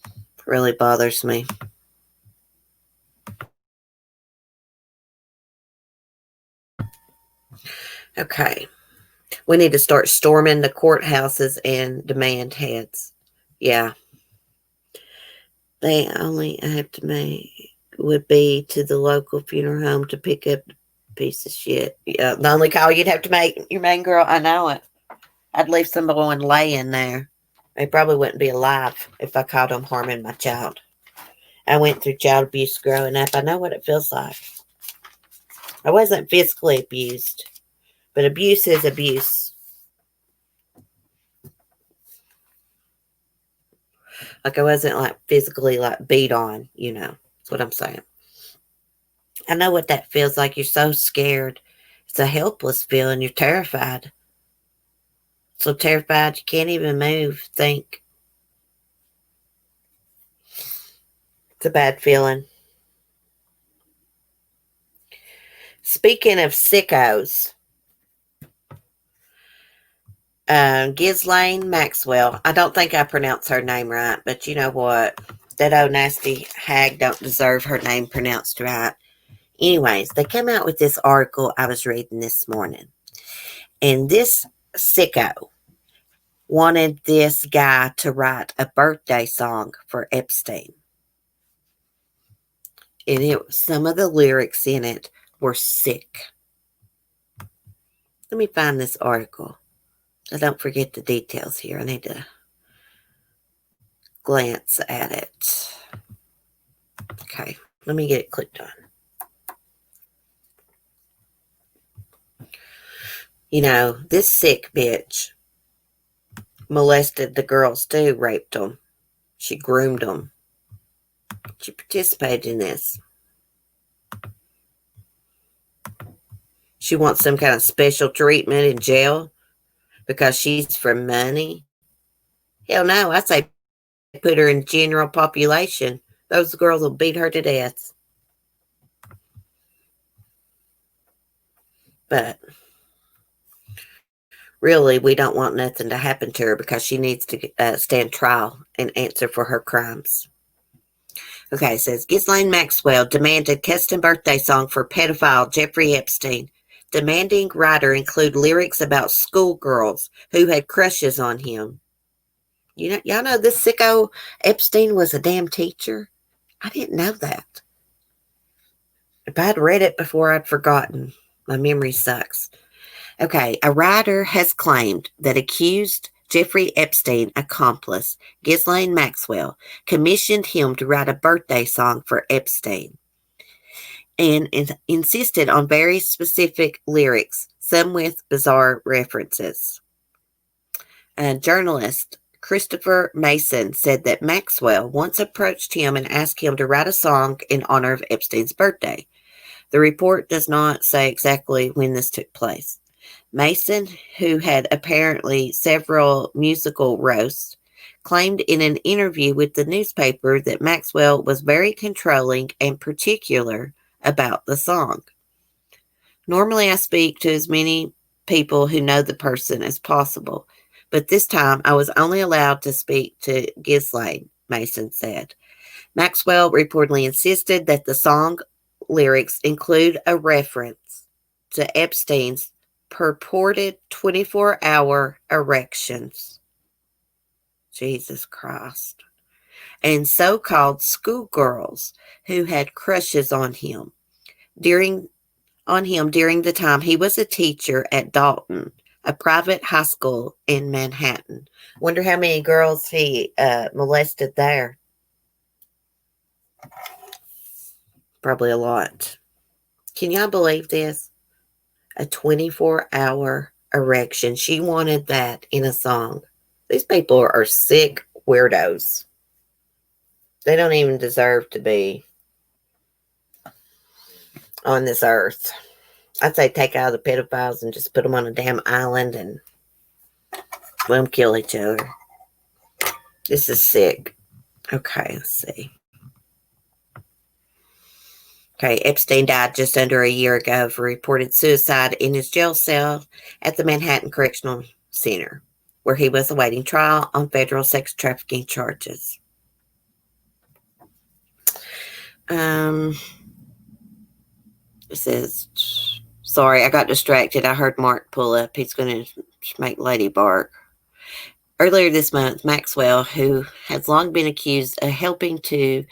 It really bothers me. Okay. We need to start storming the courthouses and demand heads. Yeah. They only have to make would be to the local funeral home to pick up the piece of shit. Yeah, the only call you'd have to make, your main girl, I know it. I'd leave someone laying there. They probably wouldn't be alive if I caught them harming my child. I went through child abuse growing up. I know what it feels like. I wasn't physically abused, but abuse is abuse. I wasn't physically beat on, That's what I'm saying. I know what that feels like. You're so scared. It's a helpless feeling. You're terrified. So terrified you can't even move, think. It's a bad feeling. Speaking of sickos, Ghislaine Maxwell. I don't think I pronounced her name right, but you know what? That old nasty hag don't deserve her name pronounced right. Anyways, they came out with this article I was reading this morning. And this sicko wanted this guy to write a birthday song for Epstein. And some of the lyrics in it were sick. Let me find this article. I don't forget the details here. I need to glance at it. Okay, let me get it clicked on. You know, this sick bitch molested the girls too, raped them. She groomed them. She participated in this. She wants some kind of special treatment in jail because she's for money. Hell no, I say put her in general population. Those girls will beat her to death. But really, we don't want nothing to happen to her because she needs to stand trial and answer for her crimes. Okay, it says Ghislaine Maxwell demanded custom birthday song for pedophile Jeffrey Epstein. Demanding writer include lyrics about schoolgirls who had crushes on him. Y'all know this sicko Epstein was a damn teacher? I didn't know that. If I'd read it before, I'd forgotten. My memory sucks. Okay, a writer has claimed that accused Jeffrey Epstein accomplice Ghislaine Maxwell commissioned him to write a birthday song for Epstein and insisted on very specific lyrics, some with bizarre references. A journalist, Christopher Mason, said that Maxwell once approached him and asked him to write a song in honor of Epstein's birthday. The report does not say exactly when this took place. Mason, who had apparently several musical roasts, claimed in an interview with the newspaper that Maxwell was very controlling and particular about the song. Normally, I speak to as many people who know the person as possible, but this time I was only allowed to speak to Ghislaine, Mason said. Maxwell reportedly insisted that the song lyrics include a reference to Epstein's purported 24-hour erections. Jesus Christ. And so-called schoolgirls who had crushes on him during the time he was a teacher at Dalton, a private high school in Manhattan. Wonder how many girls he molested there. Probably a lot. Can y'all believe this? A 24-hour erection. She wanted that in a song. These people are sick weirdos. They don't even deserve to be on this earth. I'd say take out the pedophiles and just put them on a damn island and let them kill each other. This is sick. Okay, let's see. Okay, Epstein died just under a year ago of reported suicide in his jail cell at the Manhattan Correctional Center, where he was awaiting trial on federal sex trafficking charges. It says, sorry, I got distracted. I heard Mark pull up. He's going to make Lady bark. Earlier this month, Maxwell, who has long been accused of helping to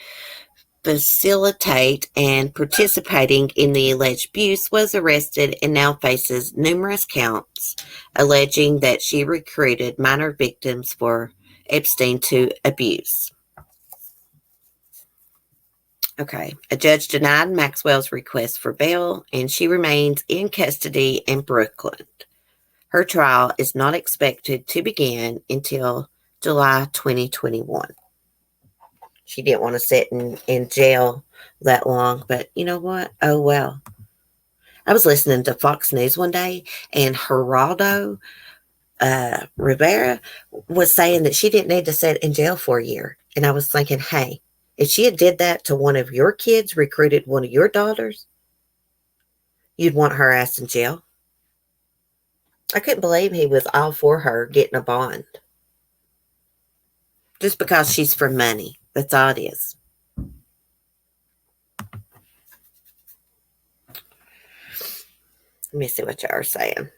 facilitate and participating in the alleged abuse, was arrested and now faces numerous counts alleging that she recruited minor victims for Epstein to abuse. Okay, a judge denied Maxwell's request for bail, and she remains in custody in Brooklyn. Her trial is not expected to begin until July 2021. She didn't want to sit in jail that long, but you know what? Oh, well. I was listening to Fox News one day, and Geraldo Rivera was saying that she didn't need to sit in jail for a year. And I was thinking, hey, if she had did that to one of your kids, recruited one of your daughters, you'd want her ass in jail. I couldn't believe he was all for her getting a bond. Just because she's for money. That's all it is. Let me see what y'all are saying.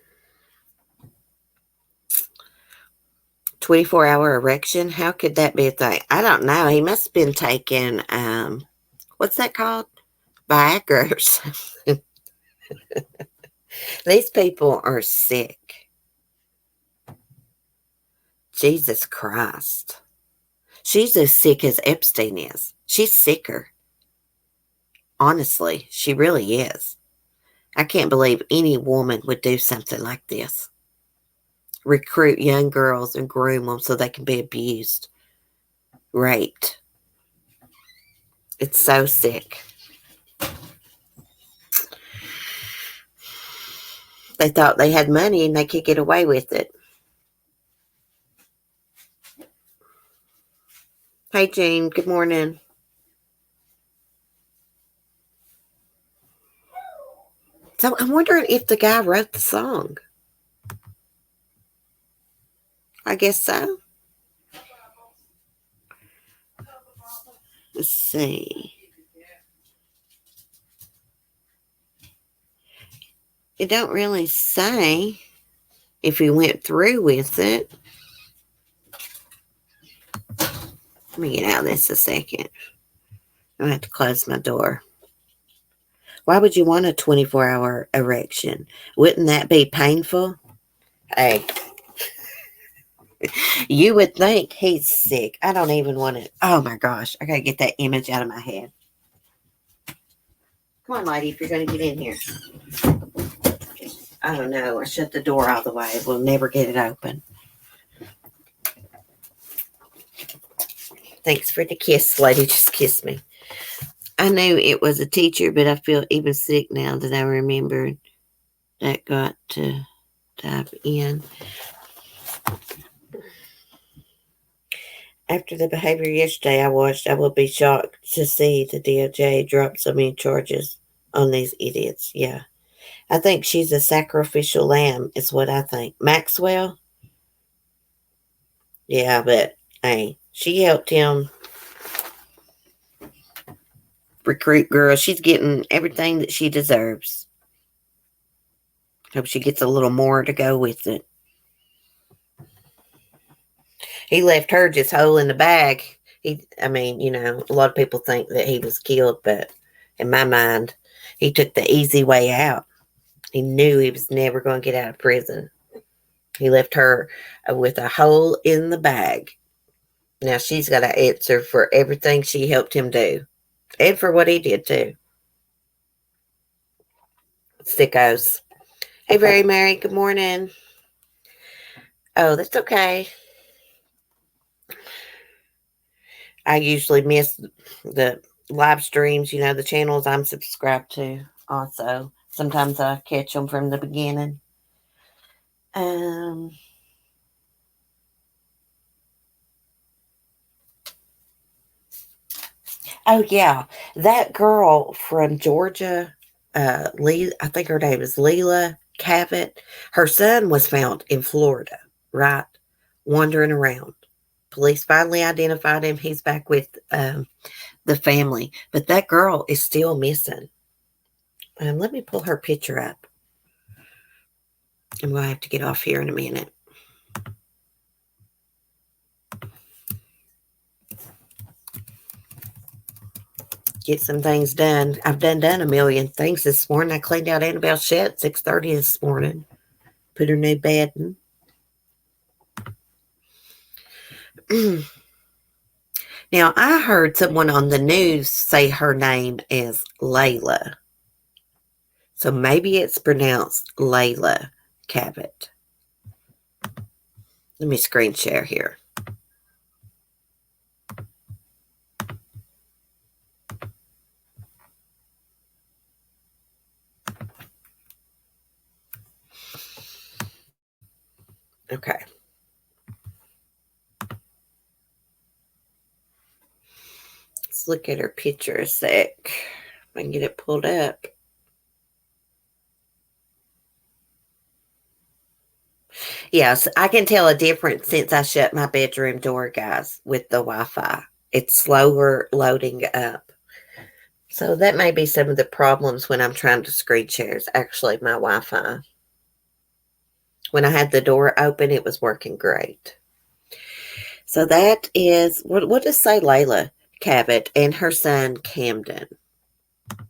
24-hour erection? How could that be a thing? I don't know. He must have been taking, what's that called? Viagra or something. These people are sick. Jesus Christ. She's as sick as Epstein is. She's sicker. Honestly, she really is. I can't believe any woman would do something like this. Recruit young girls and groom them so they can be abused, raped. It's so sick. They thought they had money and they could get away with it. Hey, Jean. Good morning. So I'm wondering if the guy wrote the song. I guess so. Let's see. It don't really say if he went through with it. Let me get out of this a second. I'm going to have to close my door. Why would you want a 24-hour erection? Wouldn't that be painful? Hey, you would think he's sick. I don't even want to. Oh, my gosh. I got to get that image out of my head. Come on, lady, if you're going to get in here. I don't know. I shut the door all the way. We'll never get it open. Thanks for the kiss, lady. Just kiss me. I knew it was a teacher, but I feel even sick now that I remembered that got to type in. After the behavior yesterday I watched, I will be shocked to see the DOJ drop so many charges on these idiots. Yeah. I think she's a sacrificial lamb is what I think. Maxwell? Yeah, but hey, she helped him recruit girls. She's getting everything that she deserves. Hope she gets a little more to go with it. He left her just holding the bag. A lot of people think that he was killed, but in my mind, he took the easy way out. He knew he was never going to get out of prison. He left her with a hole in the bag. Now she's got to answer for everything she helped him do. And for what he did too. Sickos. Hey, Very Mary, good morning. Oh, that's okay. I usually miss the live streams, the channels I'm subscribed to also. Sometimes I catch them from the beginning. Oh, yeah. That girl from Georgia, I think her name is Leila Cavett. Her son was found in Florida, right? Wandering around. Police finally identified him. He's back with the family. But that girl is still missing. Let me pull her picture up. I'm going to have to get off here in a minute. Get some things done. I've done a million things this morning. I cleaned out Annabelle's shed at 6:30 this morning. Put her new bed in. Now, I heard someone on the news say her name is Leila. So maybe it's pronounced Leila Cavett. Let me screen share here. Okay. Let's look at her picture a sec. If I can get it pulled up. Yes, I can tell a difference since I shut my bedroom door, guys, with the Wi-Fi. It's slower loading up. So that may be some of the problems when I'm trying to screen share. It's actually my Wi-Fi. When I had the door open, it was working great. So that is, what does say Leila Cavett and her son Camden? Let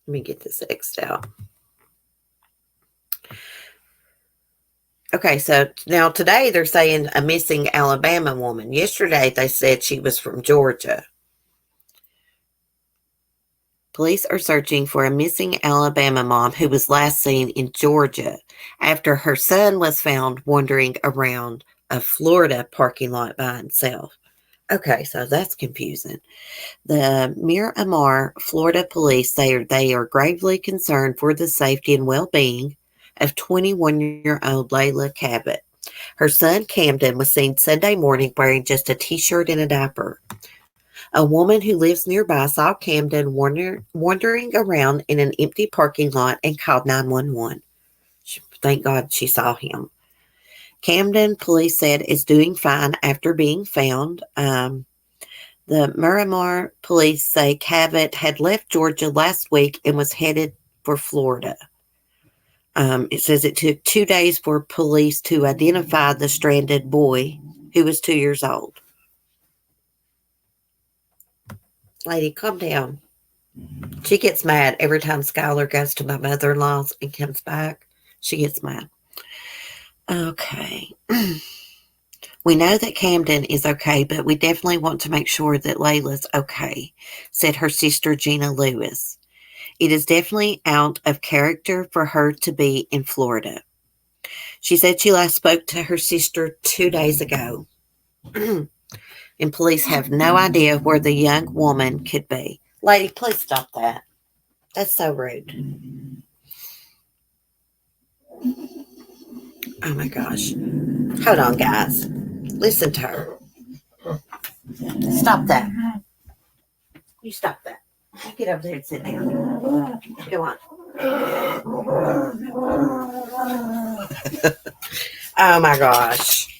me get this X'd out. Okay, so now today they're saying a missing Alabama woman. Yesterday they said she was from Georgia. Police are searching for a missing Alabama mom who was last seen in Georgia after her son was found wandering around a Florida parking lot by himself. Okay, so that's confusing. The Miramar, Florida police say they are gravely concerned for the safety and well-being of 21-year-old Leila Cavett. Her son Camden was seen Sunday morning wearing just a t-shirt and a diaper. A woman who lives nearby saw Camden wandering around in an empty parking lot and called 911. Thank God she saw him. Camden, police said, is doing fine after being found. The Miramar police say Cavett had left Georgia last week and was headed for Florida. It says it took 2 days for police to identify the stranded boy who was 2 years old. Lady, calm down. She gets mad every time Skylar goes to my mother-in-law's and comes back. She gets mad. Okay. We know that Camden is okay, but we definitely want to make sure that Leila's okay, said her sister Gina Lewis. It is definitely out of character for her to be in Florida. She said she last spoke to her sister 2 days ago, and police have no idea where the young woman could be. Lady, please stop that. That's so rude. Oh my gosh. Hold on, guys. Listen to her. Stop that. You stop that. You get over there and sit down. Go on. Oh my gosh.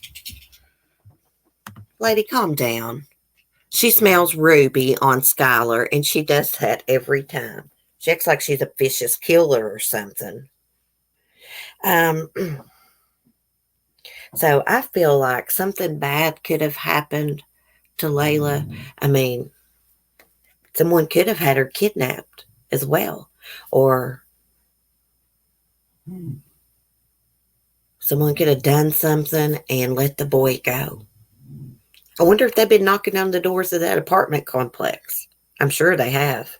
Lady, calm down. She smells ruby on Skylar, and she does that every time. She acts like she's a vicious killer or something. So I feel like something bad could have happened to Leila. I mean, someone could have had her kidnapped as well. Or someone could have done something and let the boy go. I wonder if they've been knocking on the doors of that apartment complex. I'm sure they have.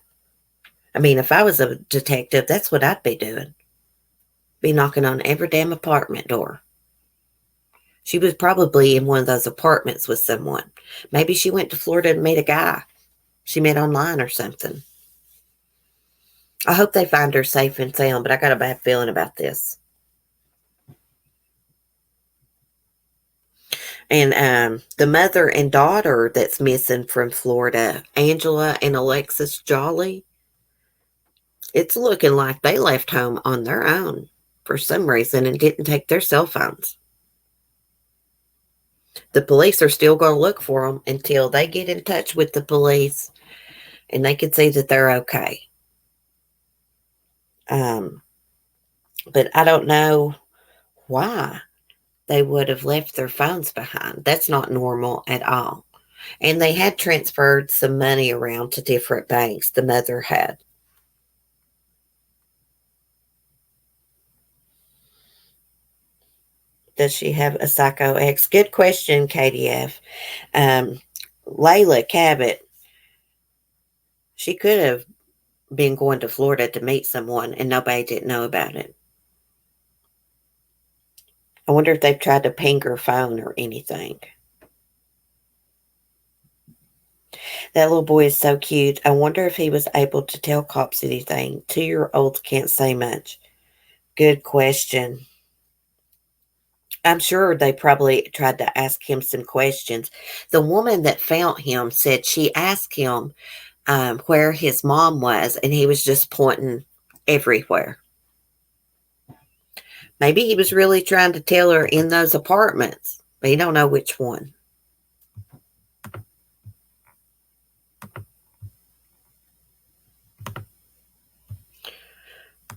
I mean, if I was a detective, that's what I'd be doing. Be knocking on every damn apartment door. She was probably in one of those apartments with someone. Maybe she went to Florida and met a guy she met online or something. I hope they find her safe and sound, but I got a bad feeling about this. And the mother and daughter that's missing from Florida, Angela and Alexis Jolly, it's looking like they left home on their own for some reason and didn't take their cell phones. The police are still going to look for them until they get in touch with the police and they can see that they're okay. But I don't know why they would have left their phones behind. That's not normal at all. And they had transferred some money around to different banks, the mother had. Does she have a psycho ex? Good question, KDF. Leila Cavett, she could have been going to Florida to meet someone and nobody didn't know about it. I wonder if they've tried to ping her phone or anything. That little boy is so cute. I wonder if he was able to tell cops anything. 2-year-olds can't say much. Good question. I'm sure they probably tried to ask him some questions. The woman that found him said she asked him where his mom was, and he was just pointing everywhere. Maybe he was really trying to tell her in those apartments, but he don't know which one.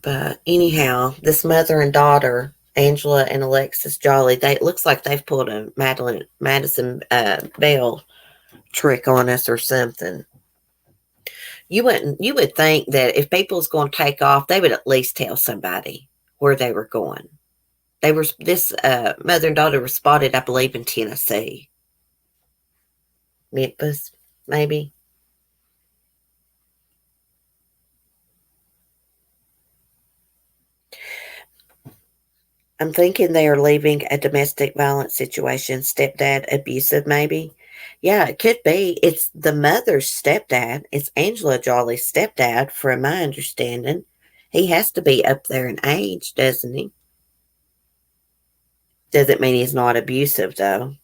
But anyhow, this mother and daughter, Angela and Alexis Jolly, it looks like they've pulled a Madison Bell trick on us or something. You would think that if people's going to take off, they would at least tell somebody where they were going. This mother and daughter were spotted, I believe, in Tennessee. Memphis, maybe. I'm thinking they are leaving a domestic violence situation. Stepdad abusive, maybe. Yeah, it could be. It's the mother's stepdad. It's Angela Jolly's stepdad, from my understanding. He has to be up there in age, doesn't he? Doesn't mean he's not abusive, though.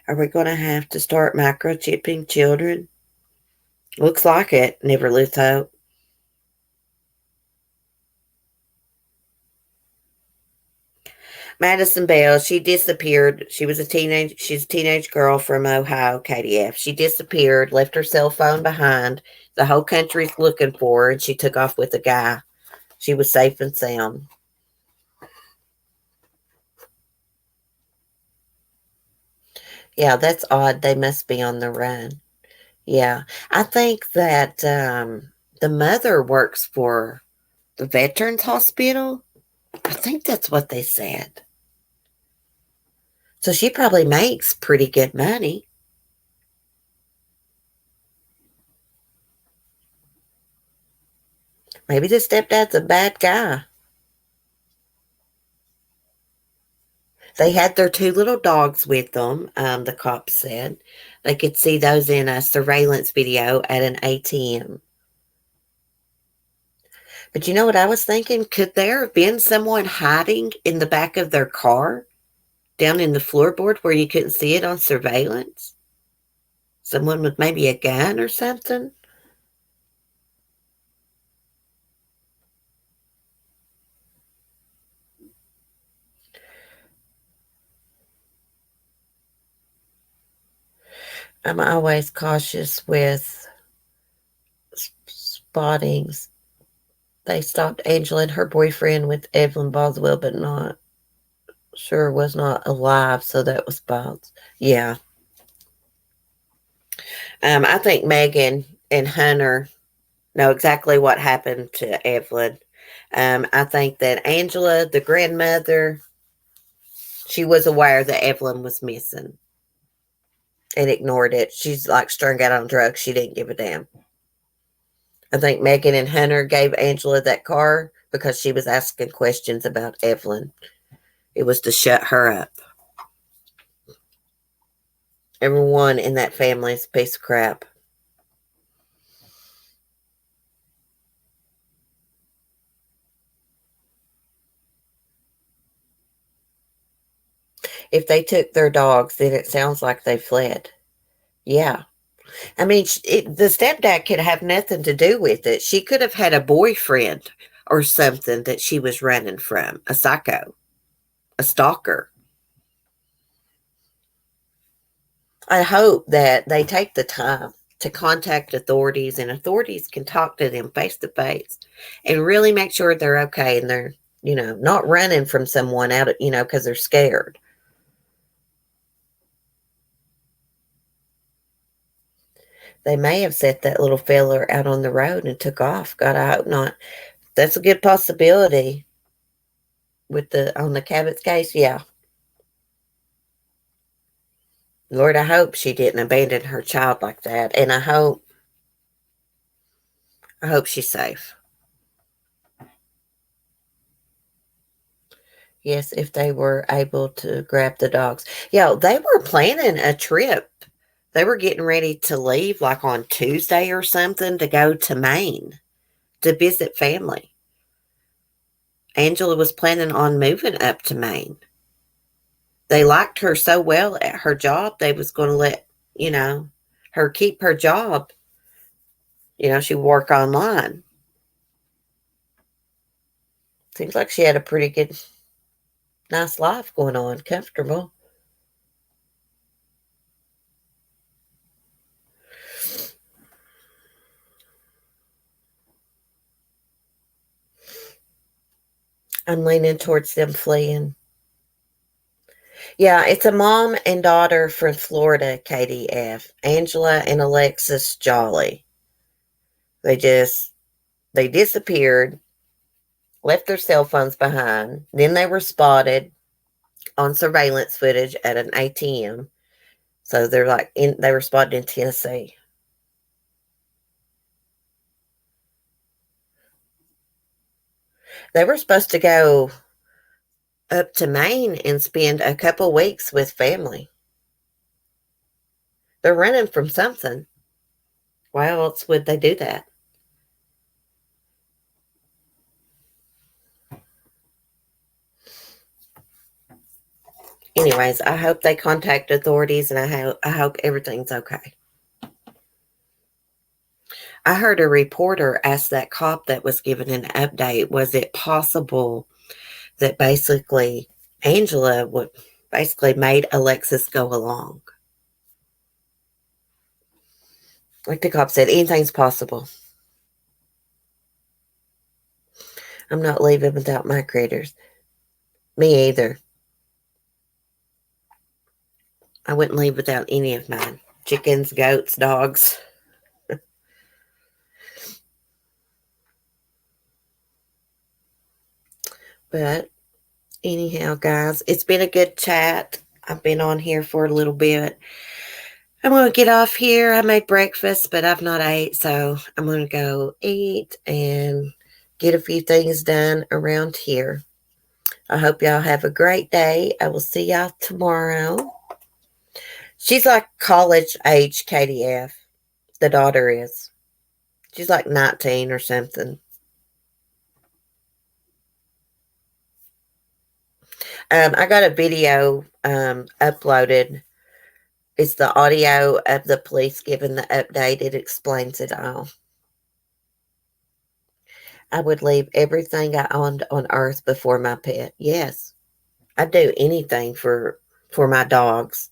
Are we going to have to start microchipping children? Looks like it. Never lose hope. Madison Bell, she disappeared. She's a teenage girl from Ohio, KDF. She disappeared, left her cell phone behind. The whole country's looking for her, and she took off with a guy. She was safe and sound. Yeah, that's odd. They must be on the run. Yeah. I think that the mother works for the Veterans Hospital. I think that's what they said. So she probably makes pretty good money. Maybe the stepdad's a bad guy. They had their two little dogs with them, the cops said. They could see those in a surveillance video at an ATM. But you know what I was thinking? Could there have been someone hiding in the back of their car, down in the floorboard where you couldn't see it on surveillance? Someone with maybe a gun or something? I'm always cautious with spottings. They stopped Angela and her boyfriend with Evelyn Boswell, but not sure was not alive, so that was false. Yeah. I think Megan and Hunter know exactly what happened to Evelyn. I think that Angela, the grandmother, she was aware that Evelyn was missing and ignored it. She's like strung out on drugs. She didn't give a damn. I think Megan and Hunter gave Angela that car because she was asking questions about Evelyn. It was to shut her up. Everyone in that family is a piece of crap. If they took their dogs, then it sounds like they fled. Yeah. I mean, the stepdad could have nothing to do with it. She could have had a boyfriend or something that she was running from, a psycho, a stalker. I hope that they take the time to contact authorities, and authorities can talk to them face to face and really make sure they're okay and they're, not running from someone out, because they're scared. They may have set that little feller out on the road and took off. God, I hope not. That's a good possibility on the Cavett's case. Yeah. Lord, I hope she didn't abandon her child like that. And I hope she's safe. Yes, if they were able to grab the dogs. Yeah, they were planning a trip. They were getting ready to leave like on Tuesday or something to go to Maine to visit family. Angela was planning on moving up to Maine. They liked her so well at her job, they was going to let, her keep her job. She work online. Seems like she had a pretty good, nice life going on, comfortable. I'm leaning towards them fleeing. Yeah, it's a mom and daughter from Florida, KDF. Angela and Alexis Jolly. They disappeared. left their cell phones behind. Then they were spotted on surveillance footage at an ATM. So they were spotted in Tennessee. They were supposed to go up to Maine and spend a couple weeks with family. They're running from something. Why else would they do that? Anyways, I hope they contact authorities, and I hope everything's okay. I heard a reporter ask that cop that was given an update, was it possible that basically Angela would basically made Alexis go along? Like the cop said, anything's possible. I'm not leaving without my critters. Me either. I wouldn't leave without any of mine. Chickens, goats, dogs. But anyhow, guys, it's been a good chat. I've been on here for a little bit. I'm going to get off here. I made breakfast, but I've not ate, so I'm going to go eat and get a few things done around here. I hope y'all have a great day. I will see y'all tomorrow. She's like college age KDF. The daughter is. She's like 19 or something. I got a video uploaded. It's the audio of the police giving the update. It explains it all. I would leave everything I owned on earth before my pet. Yes. I'd do anything for my dogs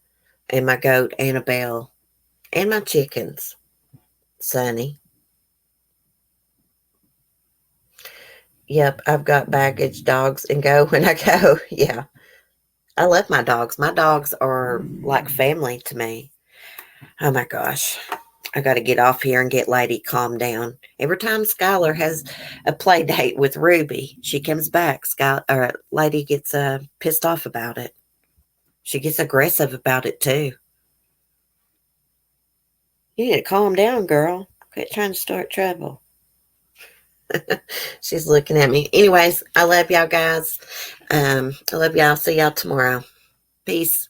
and my goat Annabelle and my chickens, Sonny. Yep, I've got baggage dogs and go when I go. Yeah. I love my dogs. My dogs are like family to me. Oh my gosh. I got to get off here and get Lady calmed down. Every time Skylar has a play date with Ruby, she comes back. Lady gets pissed off about it. She gets aggressive about it too. You need to calm down, girl. Quit trying to start trouble. She's looking at me. Anyways, I love y'all guys. I love y'all. See y'all tomorrow. Peace.